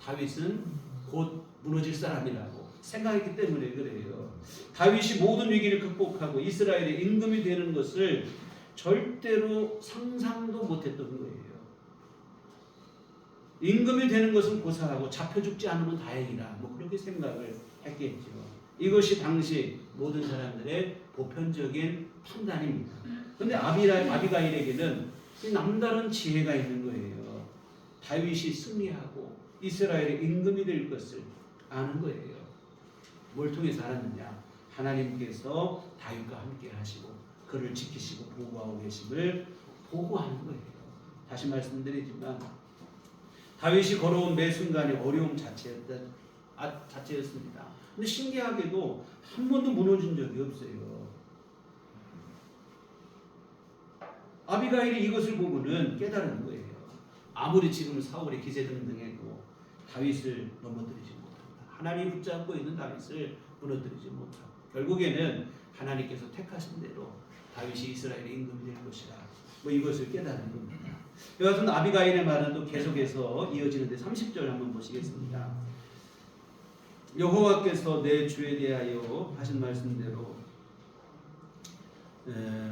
다윗은 곧 무너질 사람이라고 생각했기 때문에 그래요. 다윗이 모든 위기를 극복하고 이스라엘의 임금이 되는 것을 절대로 상상도 못했던 거예요. 임금이 되는 것은 고사하고 잡혀 죽지 않으면 다행이다. 뭐 그렇게 생각을 했겠죠. 이것이 당시 모든 사람들의 보편적인 판단입니다. 그런데 아비가일에게는 남다른 지혜가 있는 거예요. 다윗이 승리하고 이스라엘의 임금이 될 것을 아는 거예요. 뭘 통해서 알았느냐? 하나님께서 다윗과 함께 하시고 그를 지키시고 보호하고 계심을 보고 하는 거예요. 다시 말씀드리지만 다윗이 걸어온 매 순간이 어려움 자체였습니다. 근데 신기하게도 한 번도 무너진 적이 없어요. 아비가일이 이것을 보고는 깨달은 거예요. 아무리 지금 사울의 기세등등해도 다윗을 넘어뜨리지 못한다. 하나님이 붙잡고 있는 다윗을 무너뜨리지 못하고 결국에는 하나님께서 택하신 대로 다윗이 이스라엘의 임금이 될 것이라 뭐 이것을 깨달은 겁니다. 여하튼 아비가일의 말은 또 계속해서 이어지는데 30절 한번 보시겠습니다. 여호와께서 내 주에 대하여 하신 말씀대로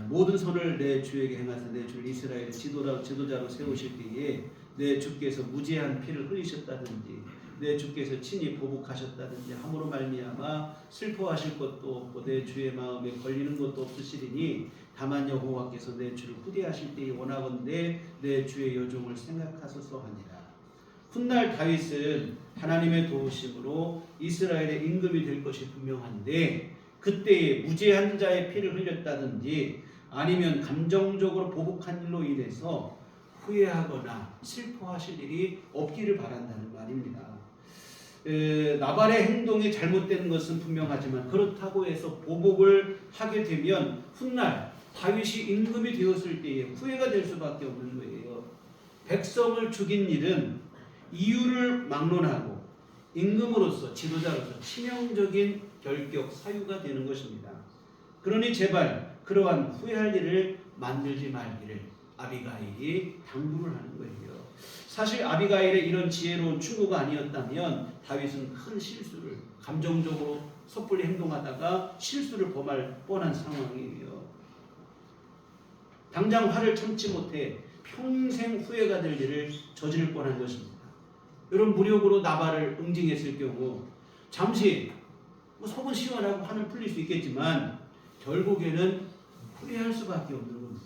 모든 선을 내 주에게 행하사 내 주를 이스라엘의 지도자로 세우실 때에 내 주께서 무죄한 피를 흘리셨다든지 내 주께서 친히 보복하셨다든지 함으로 말미암아 슬퍼하실 것도 없고 내 주의 마음에 걸리는 것도 없으시리니 다만 여호와께서 내 주를 후대하실 때에 원하건대 내 주의 여종을 생각하소서 하니라. 훗날 다윗은 하나님의 도우심으로 이스라엘의 임금이 될 것이 분명한데 그때에 무죄한 자의 피를 흘렸다든지 아니면 감정적으로 보복한 일로 인해서 후회하거나 슬퍼하실 일이 없기를 바란다는 말입니다. 나발의 행동이 잘못된 것은 분명하지만 그렇다고 해서 보복을 하게 되면 훗날 다윗이 임금이 되었을 때에 후회가 될 수밖에 없는 거예요. 백성을 죽인 일은 이유를 막론하고 임금으로서 지도자로서 치명적인 결격 사유가 되는 것입니다. 그러니 제발 그러한 후회할 일을 만들지 말기를 아비가일이 당부를 하는 거예요. 사실 아비가일의 이런 지혜로운 충고가 아니었다면 다윗은 큰 실수를 감정적으로 섣불리 행동하다가 실수를 범할 뻔한 상황이에요. 당장 화를 참지 못해 평생 후회가 될 일을 저지를 뻔한 것입니다. 여러분 무력으로 나발을 응징했을 경우 잠시 속은 시원하고 화는 풀릴 수 있겠지만 결국에는 후회할 수밖에 없는 겁니다.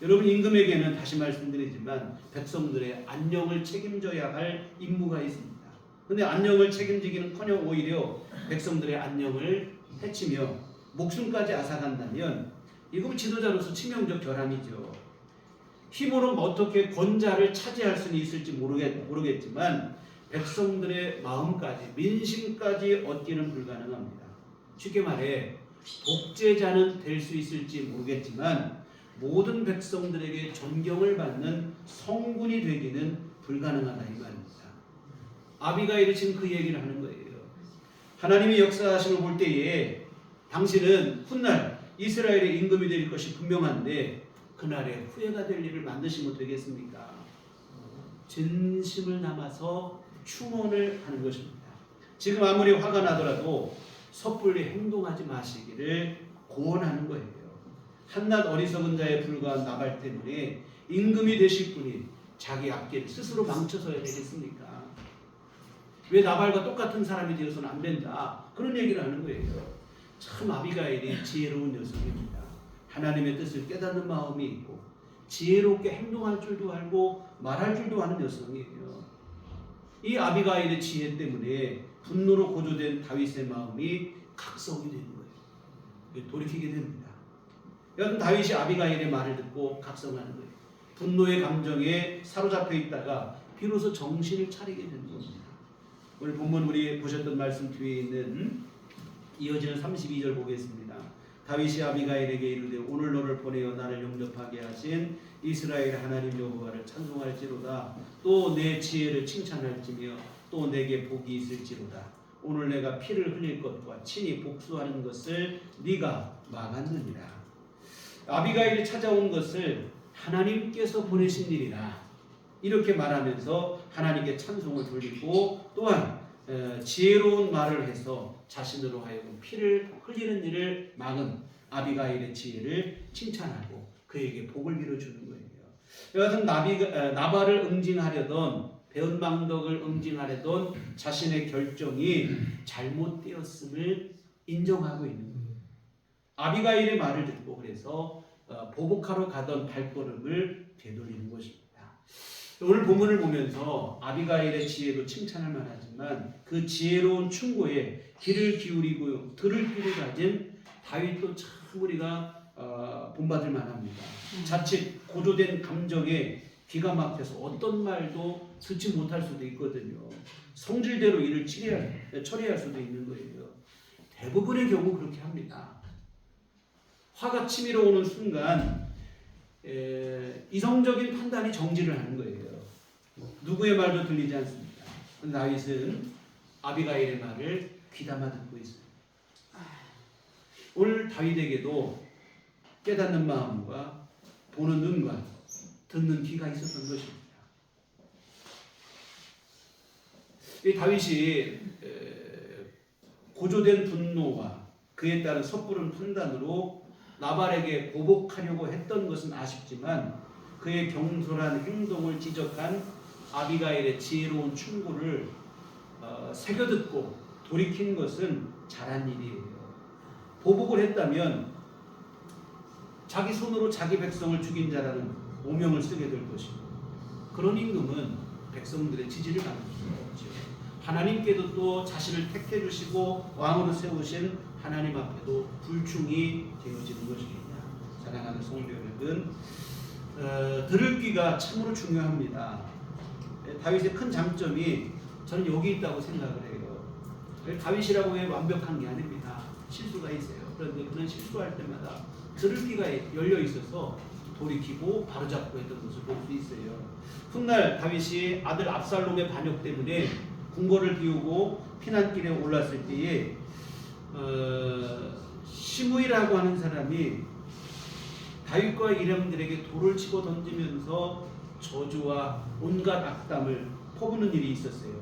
여러분 임금에게는 다시 말씀드리지만 백성들의 안녕을 책임져야 할 임무가 있습니다. 그런데 안녕을 책임지기는커녕 오히려 백성들의 안녕을 해치며 목숨까지 앗아간다면 이건 지도자로서 치명적 결함이죠. 힘으로 어떻게 권자를 차지할 수는 있을지 모르겠지만 백성들의 마음까지 민심까지 얻기는 불가능합니다. 쉽게 말해 독재자는 될 수 있을지 모르겠지만 모든 백성들에게 존경을 받는 성군이 되기는 불가능하다 이 말입니다. 아비가일이 지금 그 얘기를 하는 거예요. 하나님이 역사하심을 볼 때에 당신은 훗날 이스라엘의 임금이 될 것이 분명한데 그날에 후회가 될 일을 만드시면 되겠습니까? 진심을 담아서 충원을 하는 것입니다. 지금 아무리 화가 나더라도 섣불리 행동하지 마시기를 고언하는 거예요. 한낱 어리석은 자에 불과한 나발 때문에 임금이 되실 분이 자기 앞길을 스스로 망쳐서야 되겠습니까? 왜 나발과 똑같은 사람이 되어서는 안 된다, 그런 얘기를 하는 거예요. 참 아비가일이 지혜로운 여성입니다. 하나님의 뜻을 깨닫는 마음이 있고 지혜롭게 행동할 줄도 알고 말할 줄도 아는 여성이에요. 이 아비가일의 지혜 때문에 분노로 고조된 다윗의 마음이 각성이 되는 거예요. 돌이키게 됩니다. 여러분, 다윗이 아비가일의 말을 듣고 각성하는 거예요. 분노의 감정에 사로잡혀 있다가 비로소 정신을 차리게 되는 겁니다. 오늘 본문 우리 보셨던 말씀 뒤에 있는 이어지는 32절 보겠습니다. 다윗이 아비가일에게 이르되 오늘 너를 보내어 나를 용접하게 하신 이스라엘 하나님 여호와를 찬송할지로다. 또 내 지혜를 칭찬할지며 또 내게 복이 있을지로다. 오늘 내가 피를 흘릴 것과 친히 복수하는 것을 네가 막았느니라. 아비가일이 찾아온 것을 하나님께서 보내신 일이라, 이렇게 말하면서 하나님께 찬송을 돌리고 또한 지혜로운 말을 해서 자신으로 하여금 피를 흘리는 일을 막은 아비가일의 지혜를 칭찬하고 그에게 복을 빌어주는 거예요. 여하튼 나발을 응징하려던, 배은망덕을 응징하려던 자신의 결정이 잘못되었음을 인정하고 있는 거예요. 아비가일의 말을 듣고 그래서 보복하러 가던 발걸음을 되돌리는 것입니다. 오늘 본문을 보면서 아비가일의 지혜도 칭찬할 만하지만 그 지혜로운 충고에 귀를 기울이고 들을 귀를 가진 다윗도 참 우리가 본받을 만합니다. 자칫 고조된 감정에 귀가 막혀서 어떤 말도 듣지 못할 수도 있거든요. 성질대로 일을 처리할 수도 있는 거예요. 대부분의 경우 그렇게 합니다. 화가 치밀어 오는 순간 이성적인 판단이 정지를 하는 거예요. 누구의 말도 들리지 않습니다. 다윗은 아비가일의 말을 귀담아 듣고 있어요. 오늘 다윗에게도 깨닫는 마음과 보는 눈과 듣는 귀가 있었던 것입니다. 이 다윗이 고조된 분노와 그에 따른 섣부른 판단으로 나발에게 보복하려고 했던 것은 아쉽지만 그의 경솔한 행동을 지적한 아비가일의 지혜로운 충고를 새겨듣고 돌이킨 것은 잘한 일이에요. 보복을 했다면 자기 손으로 자기 백성을 죽인 자라는 오명을 쓰게 될 것이고, 그런 임금은 백성들의 지지를 받을 수가 없죠. 하나님께도 또 자신을 택해 주시고 왕으로 세우신 하나님 앞에도 불충이 되어지는 것입니다. 사랑하는 성도 여러분, 들을 귀가 참으로 중요합니다. 다윗의 큰 장점이 저는 여기 있다고 생각을 해요. 다윗이라고 왜 완벽한 게 아닙니다. 실수가 있어요. 그런데 그는 실수할 때마다 들을 귀가 열려 있어서 돌이키고 바로잡고 했던 것을 볼 수 있어요. 훗날 다윗이 아들 압살롬의 반역 때문에 궁궐을 비우고 피난길에 올랐을 때에 시므이라고 하는 사람이 다윗과 일행들에게 돌을 치고 던지면서 저주와 온갖 악담을 퍼부는 일이 있었어요.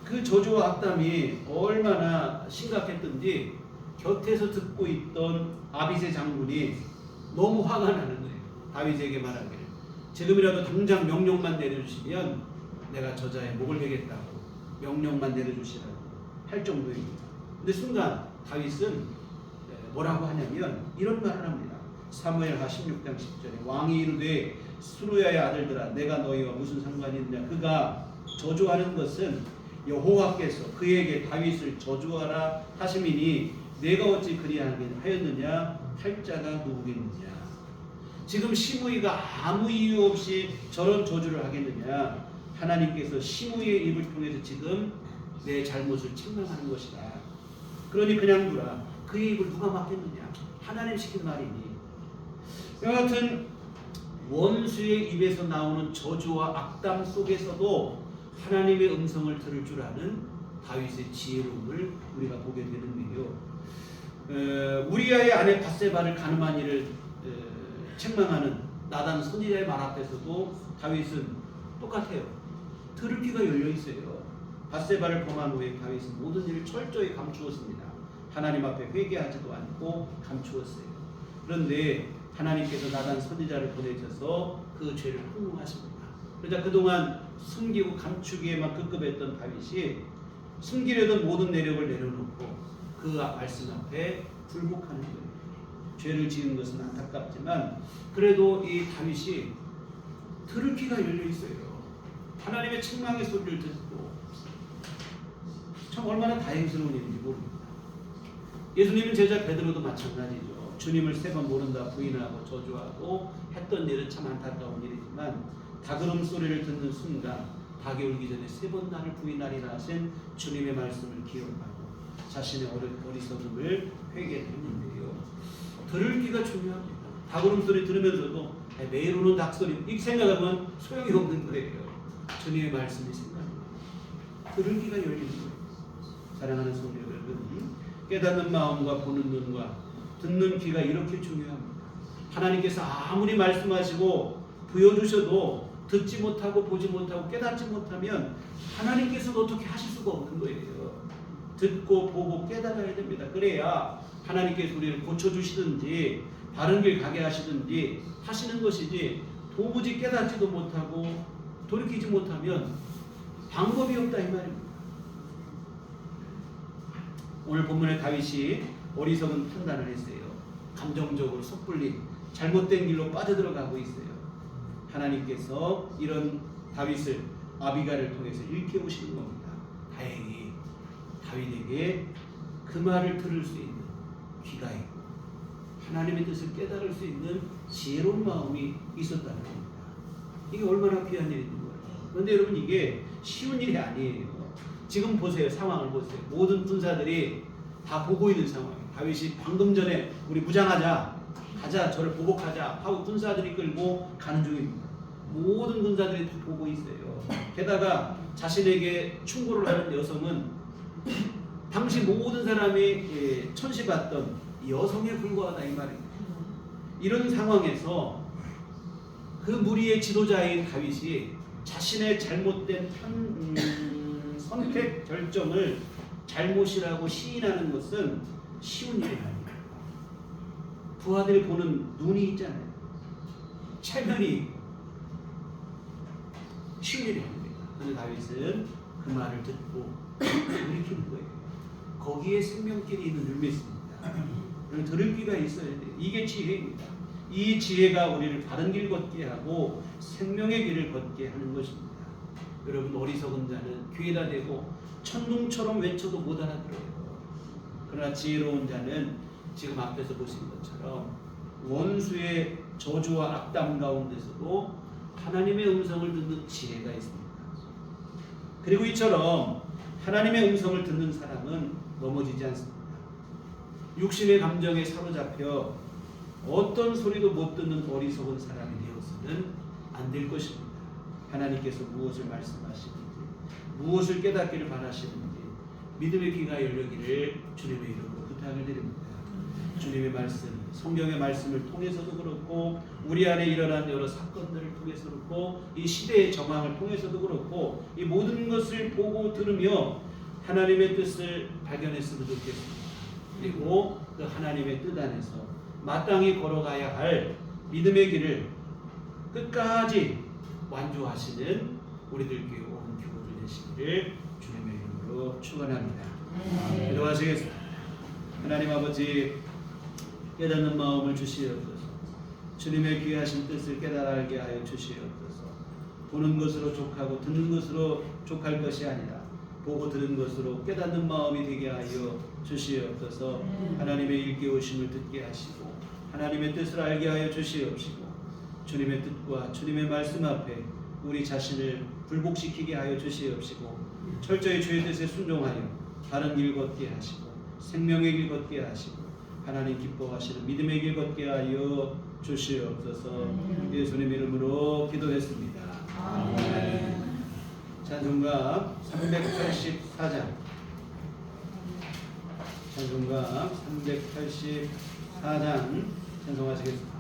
그 저주와 악담이 얼마나 심각했던지 곁에서 듣고 있던 아비새 장군이 너무 화가 나는 거예요. 다윗에게 말하기를 지금이라도 당장 명령만 내려주시면 내가 저자의 목을 베겠다고 명령만 내려주시라고 할 정도입니다. 근데 순간 다윗은 뭐라고 하냐면 이런 말을 합니다. 사무엘하 16장 10절에 왕이 이르되 수루야의 아들들아 내가 너희와 무슨 상관이 있느냐. 그가 저주하는 것은 여호와께서 그에게 다윗을 저주하라 하심이니 내가 어찌 그리하였느냐 할 자가 누구겠느냐. 지금 시므이가 아무 이유 없이 저런 저주를 하겠느냐. 하나님께서 시므이의 입을 통해서 지금 내 잘못을 책망하는 것이다. 그러니 그냥 두라. 그의 입을 누가 막겠느냐. 하나님 시킨 말이니. 여하튼 원수의 입에서 나오는 저주와 악담 속에서도 하나님의 음성을 들을 줄 아는 다윗의 지혜로움을 우리가 보게 되는데요. 우리아의 아내 밧세바를 가늠한 일을 책망하는 나단 선지자의 말 앞에서도 다윗은 똑같아요. 들을 귀가 열려 있어요. 밧세바를 범한 후에 다윗은 모든 일을 철저히 감추었습니다. 하나님 앞에 회개하지도 않고 감추었어요. 그런데 하나님께서 나단 선지자를 보내셔서 그 죄를 폭로하십니다. 그러자 그동안 숨기고 감추기에만 급급했던 다윗이 숨기려던 모든 내력을 내려놓고 그 말씀 앞에 굴복하는 거예요. 죄를 지은 것은 안타깝지만 그래도 이 다윗이 들을 귀가 열려 있어요. 하나님의 책망의 소리를 듣고 참 얼마나 다행스러운 일인지 모릅니다. 예수님은 제자 베드로도 마찬가지죠. 주님을 3번 모른다 부인하고 저주하고 했던 일은 참 안타까운 일이지만 닭으름 소리를 듣는 순간 닭이 울기 전에 3번 나를 부인하리라 하신 주님의 말씀을 기억하고 자신의 어리석음을 회개했는데요. 들을 귀가 중요합니다. 닭으름 소리 들으면서도 매일 우는 닭 소리 이 생각하면 소용이 없는 거예요. 주님의 말씀이 생각합니다. 들을 귀가 열리는 거예요. 사랑하는 성도 여러분, 깨닫는 마음과 보는 눈과 듣는 귀가 이렇게 중요합니다. 하나님께서 아무리 말씀하시고 보여주셔도 듣지 못하고 보지 못하고 깨닫지 못하면 하나님께서는 어떻게 하실 수가 없는 거예요. 듣고 보고 깨달아야 됩니다. 그래야 하나님께서 우리를 고쳐주시든지 바른 길 가게 하시든지 하시는 것이지 도무지 깨닫지도 못하고 돌이키지 못하면 방법이 없다 이 말입니다. 오늘 본문의 다윗이 어리석은 판단을 했어요. 감정적으로 섣불리 잘못된 길로 빠져들어가고 있어요. 하나님께서 이런 다윗을 아비가를 통해서 일깨우시는 겁니다. 다행히 다윗에게 그 말을 들을 수 있는 귀가 있고 하나님의 뜻을 깨달을 수 있는 지혜로운 마음이 있었다는 겁니다. 이게 얼마나 귀한 일인지 몰라요. 그런데 여러분 이게 쉬운 일이 아니에요. 지금 보세요. 상황을 보세요. 모든 군사들이 다 보고 있는 상황이에요. 다윗이 방금 전에 우리 무장하자, 가자, 저를 보복하자 하고 군사들이 끌고 가는 중입니다. 모든 군사들이 다 보고 있어요. 게다가 자신에게 충고를 하는 여성은 당시 모든 사람이 천시받던 여성에 불과하다 이 말입니다. 이런 상황에서 그 무리의 지도자인 다윗이 자신의 잘못된 선택 결정을 잘못이라고 시인하는 것은 쉬운 일이 아닙니다. 부하들이 보는 눈이 있잖아요. 체면이 쉬운 일이 아닙니다. 그런데 다윗은 그 말을 듣고 돌이키는 거예요. 거기에 생명길이 있는 줄 믿습니다. 들을 귀가 있어야 돼요. 이게 지혜입니다. 이 지혜가 우리를 바른 길 걷게 하고 생명의 길을 걷게 하는 것입니다. 여러분 어리석은 자는 귀에다 대고 천둥처럼 외쳐도 못 알아들어요. 그러나 지혜로운 자는 지금 앞에서 보신 것처럼 원수의 저주와 악담 가운데서도 하나님의 음성을 듣는 지혜가 있습니다. 그리고 이처럼 하나님의 음성을 듣는 사람은 넘어지지 않습니다. 육신의 감정에 사로잡혀 어떤 소리도 못 듣는 어리석은 사람이 되어서는 안 될 것입니다. 하나님께서 무엇을 말씀하시는지 무엇을 깨닫기를 바라시는지 믿음의 귀가 열리기를 주님의 이름으로 부탁을 드립니다. 주님의 말씀, 성경의 말씀을 통해서도 그렇고 우리 안에 일어난 여러 사건들을 통해서도 그렇고 이 시대의 정황을 통해서도 그렇고 이 모든 것을 보고 들으며 하나님의 뜻을 발견했으면 좋겠습니다. 그리고 그 하나님의 뜻 안에서 마땅히 걸어가야 할 믿음의 길을 끝까지 완주하시는 우리들께 온 교우들 되시기를 주님의 이름으로 축원합니다. 기도하시겠습니다. 하나님 아버지 깨닫는 마음을 주시옵소서. 주님의 귀하신 뜻을 깨달아 알게 하여 주시옵소서. 보는 것으로 족하고 듣는 것으로 족할 것이 아니라 보고 들은 것으로 깨닫는 마음이 되게 하여 주시옵소서. 하나님의 일깨우심을 듣게 하시고 하나님의 뜻을 알게 하여 주시옵시고 주님의 뜻과 주님의 말씀 앞에 우리 자신을 굴복시키게 하여 주시옵시고 철저히 주의 뜻에 순종하여 바른 길 걷게 하시고 생명의 길 걷게 하시고 하나님 기뻐하시는 믿음의 길 걷게 하여 주시옵소서. 예수님 이름으로 기도했습니다. 아멘. 찬송가 384장 찬송가 384장 찬송하시겠습니다.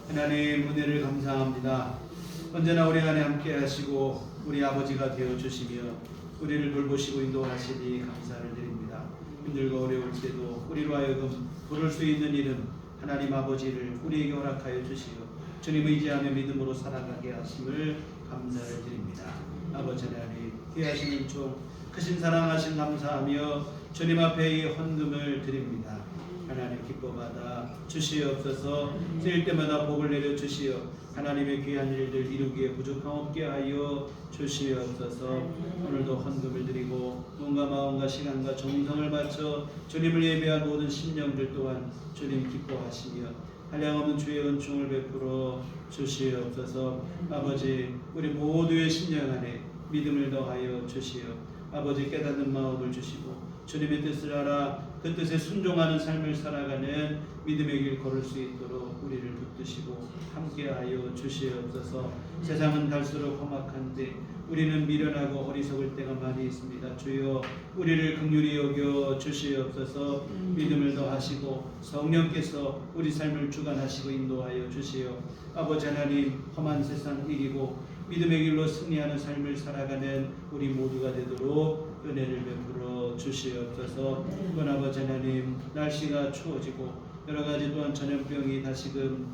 하나님 은혜를 감사합니다. 언제나 우리 안에 함께 하시고 우리 아버지가 되어 주시며 우리를 돌보시고 인도하시니 감사를 드립니다. 힘들고 어려울 때도 우리로 하여금 부를 수 있는 이름 하나님 아버지를 우리에게 허락하여 주시어 주님 의지하며 믿음으로 살아가게 하심을 감사를 드립니다. 아버지 하나님 귀하시는 종 크신 사랑하신 감사하며 주님 앞에 이 헌금을 드립니다. 하나님 기뻐받아 주시옵소서. 쓰일 때마다 복을 내려 주시어 하나님의 귀한 일들 이루기에 부족함 없게 하여 주시옵소서. 오늘도 헌금을 드리고 몸과 마음과 시간과 정성을 바쳐 주님을 예배한 모든 심령들 또한 주님 기뻐하시며 한량없는 주의 은총을 베풀어 주시옵소서. 아버지 우리 모두의 심령 안에 믿음을 더하여 주시어 아버지 깨닫는 마음을 주시고 주님의 뜻을 알아 그 뜻에 순종하는 삶을 살아가는 믿음의 길 걸을 수 있도록 우리를 붙드시고 함께하여 주시옵소서. 세상은 갈수록 험악한데 우리는 미련하고 어리석을 때가 많이 있습니다. 주여 우리를 긍휼히 여겨 주시옵소서. 믿음을 더하시고 성령께서 우리 삶을 주관하시고 인도하여 주시어 아버지 하나님 험한 세상 이기고 믿음의 길로 승리하는 삶을 살아가는 우리 모두가 되도록 은혜를 베풀어 주시옵소서. 또한 아버지 하나님 날씨가 추워지고 여러가지 또한 전염병이 다시금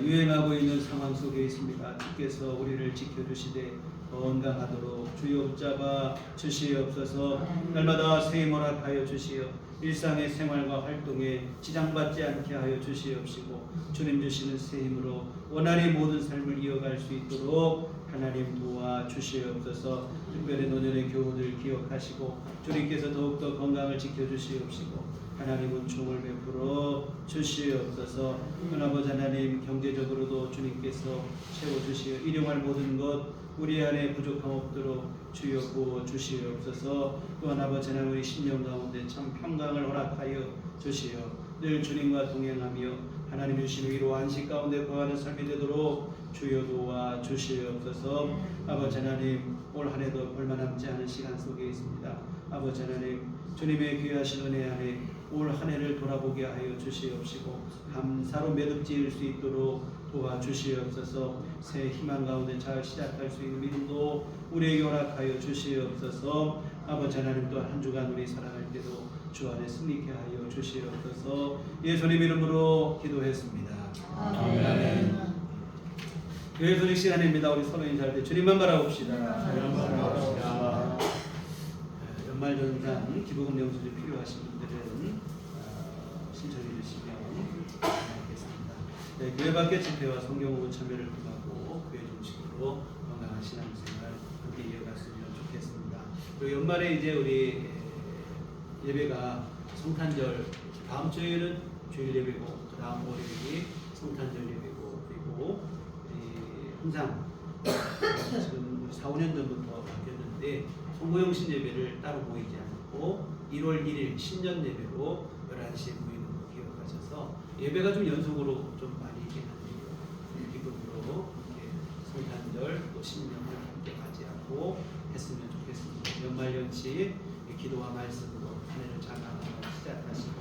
유행하고 있는 상황 속에 있습니다. 주께서 우리를 지켜주시되 건강하도록 주여 붙잡아 주시옵소서. 날마다 새 허락하여 주시어 일상의 생활과 활동에 지장받지 않게 하여 주시옵시고 주님 주시는 새 힘으로 원활히 모든 삶을 이어갈 수 있도록 하나님 도와 주시옵소서. 특별히 노년의 교우들 기억하시고 주님께서 더욱더 건강을 지켜주시옵시고 하나님 은총을 베풀어 주시옵소서. 아버지 하나님 경제적으로도 주님께서 채워주시어 일용할 모든 것 우리 안에 부족함 없도록 주여 부어 주시옵소서. 또한 아버지 하나님 우리 심령 가운데 참 평강을 허락하여 주시어 늘 주님과 동행하며 하나님 주신 위로 안식 가운데 거하는 삶이 되도록 주여 도와 주시옵소서. 아버지 하나님 올 한 해도 얼마 남지 않은 시간 속에 있습니다. 아버지 하나님 주님의 귀하신 은혜 안에 올 한 해를 돌아보게 하여 주시옵시고 감사로 매듭 지을 수 있도록 도와주시옵소서. 새 희망 가운데 잘 시작할 수 있는 믿음도 우리에게 허락하여 주시옵소서. 아버지 하나님 또 한 주간 우리 살아갈 때도 주 안에 승리케 하여 주시옵소서. 예수님 이름으로 기도했습니다. 아멘. 교회 소식 시간입니다. 우리 서로 인사할 때 주님만 바라봅시다. 연말전산 기부금 영수증 필요하신 분들은 신청해 주시면 알겠습니다. 네, 교회 밖의 집회와 성경공부 참여를 통하고 교회 중심으로 건강한 신앙생활 함께 이어갔으면 좋겠습니다. 그리고 연말에 이제 우리 예배가 성탄절 다음 주에는 주일 예배고 그 다음 월요일이 성탄절 예배고 그리고 항상 지금 4, 5년 전부터 바뀌었는데 송구영신 예배를 따로 모이지 않고 1월 1일 신년 예배로 11시에 모이는 거 기억하셔서 예배가 좀 연속으로 좀 많이 있긴 한데요. 기쁨으로 이렇게 성탄절 또 신년을 함께 맞이하고 했으면 좋겠습니다. 연말연시 기도와 말씀으로 한 해를 잘 시작하시고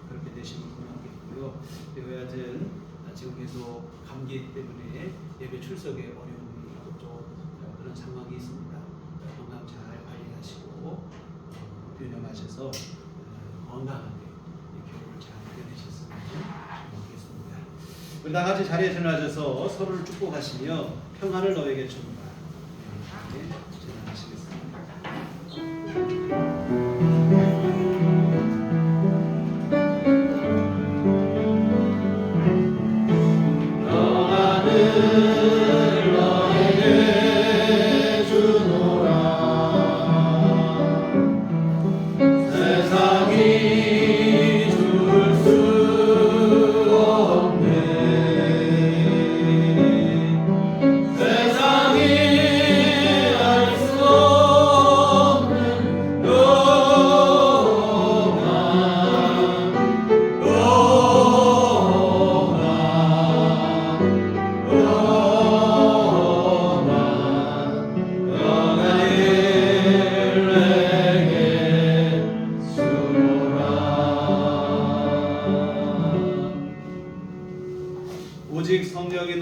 그렇게 되시면 고맙겠고요. 그리고 여하튼 지금 계속 감기 때문에 예배 출석에 어려움이 좀 그런 상황이 있습니다. 건강 잘 관리하시고 유념하셔서 건강하게 겨울을 잘 보내셨으면 좋겠습니다. 우리 다 같이 자리에 일어나셔서 서로를 축복하시며 평안을 너에게 줍니다. 네, 일어나시겠습니다. Oh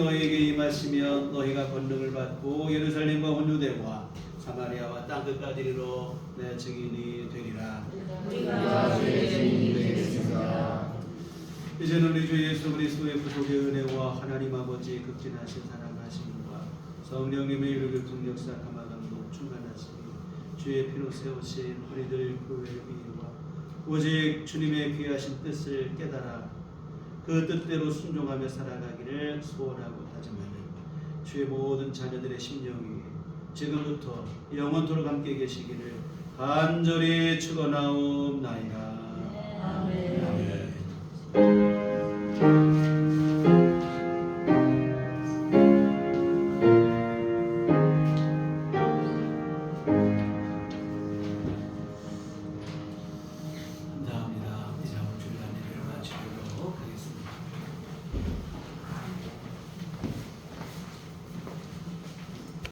너희에게 임하시면 너희가 권능을 받고 예루살렘과 온 유대와 사마리아와 땅끝까지 이르러 내 증인이 되리라. 우리가 주의 증인이 되겠습니다. 이제는 우리 주 예수 그리스도의 구속의 은혜와 하나님 아버지의 극진하신 사랑하심과 성령님의 이루교통 역사 감화 감동 충만하시니 주의 피로 세우신 우리들 교회의 위와 오직 주님의 귀하신 뜻을 깨달아 그 뜻대로 순종하며 살아가기를 소원하고 다짐하는 주의 모든 자녀들의 심령이 지금부터 영원토록 함께 계시기를 간절히 축원하옵나이다. 아멘. 아멘.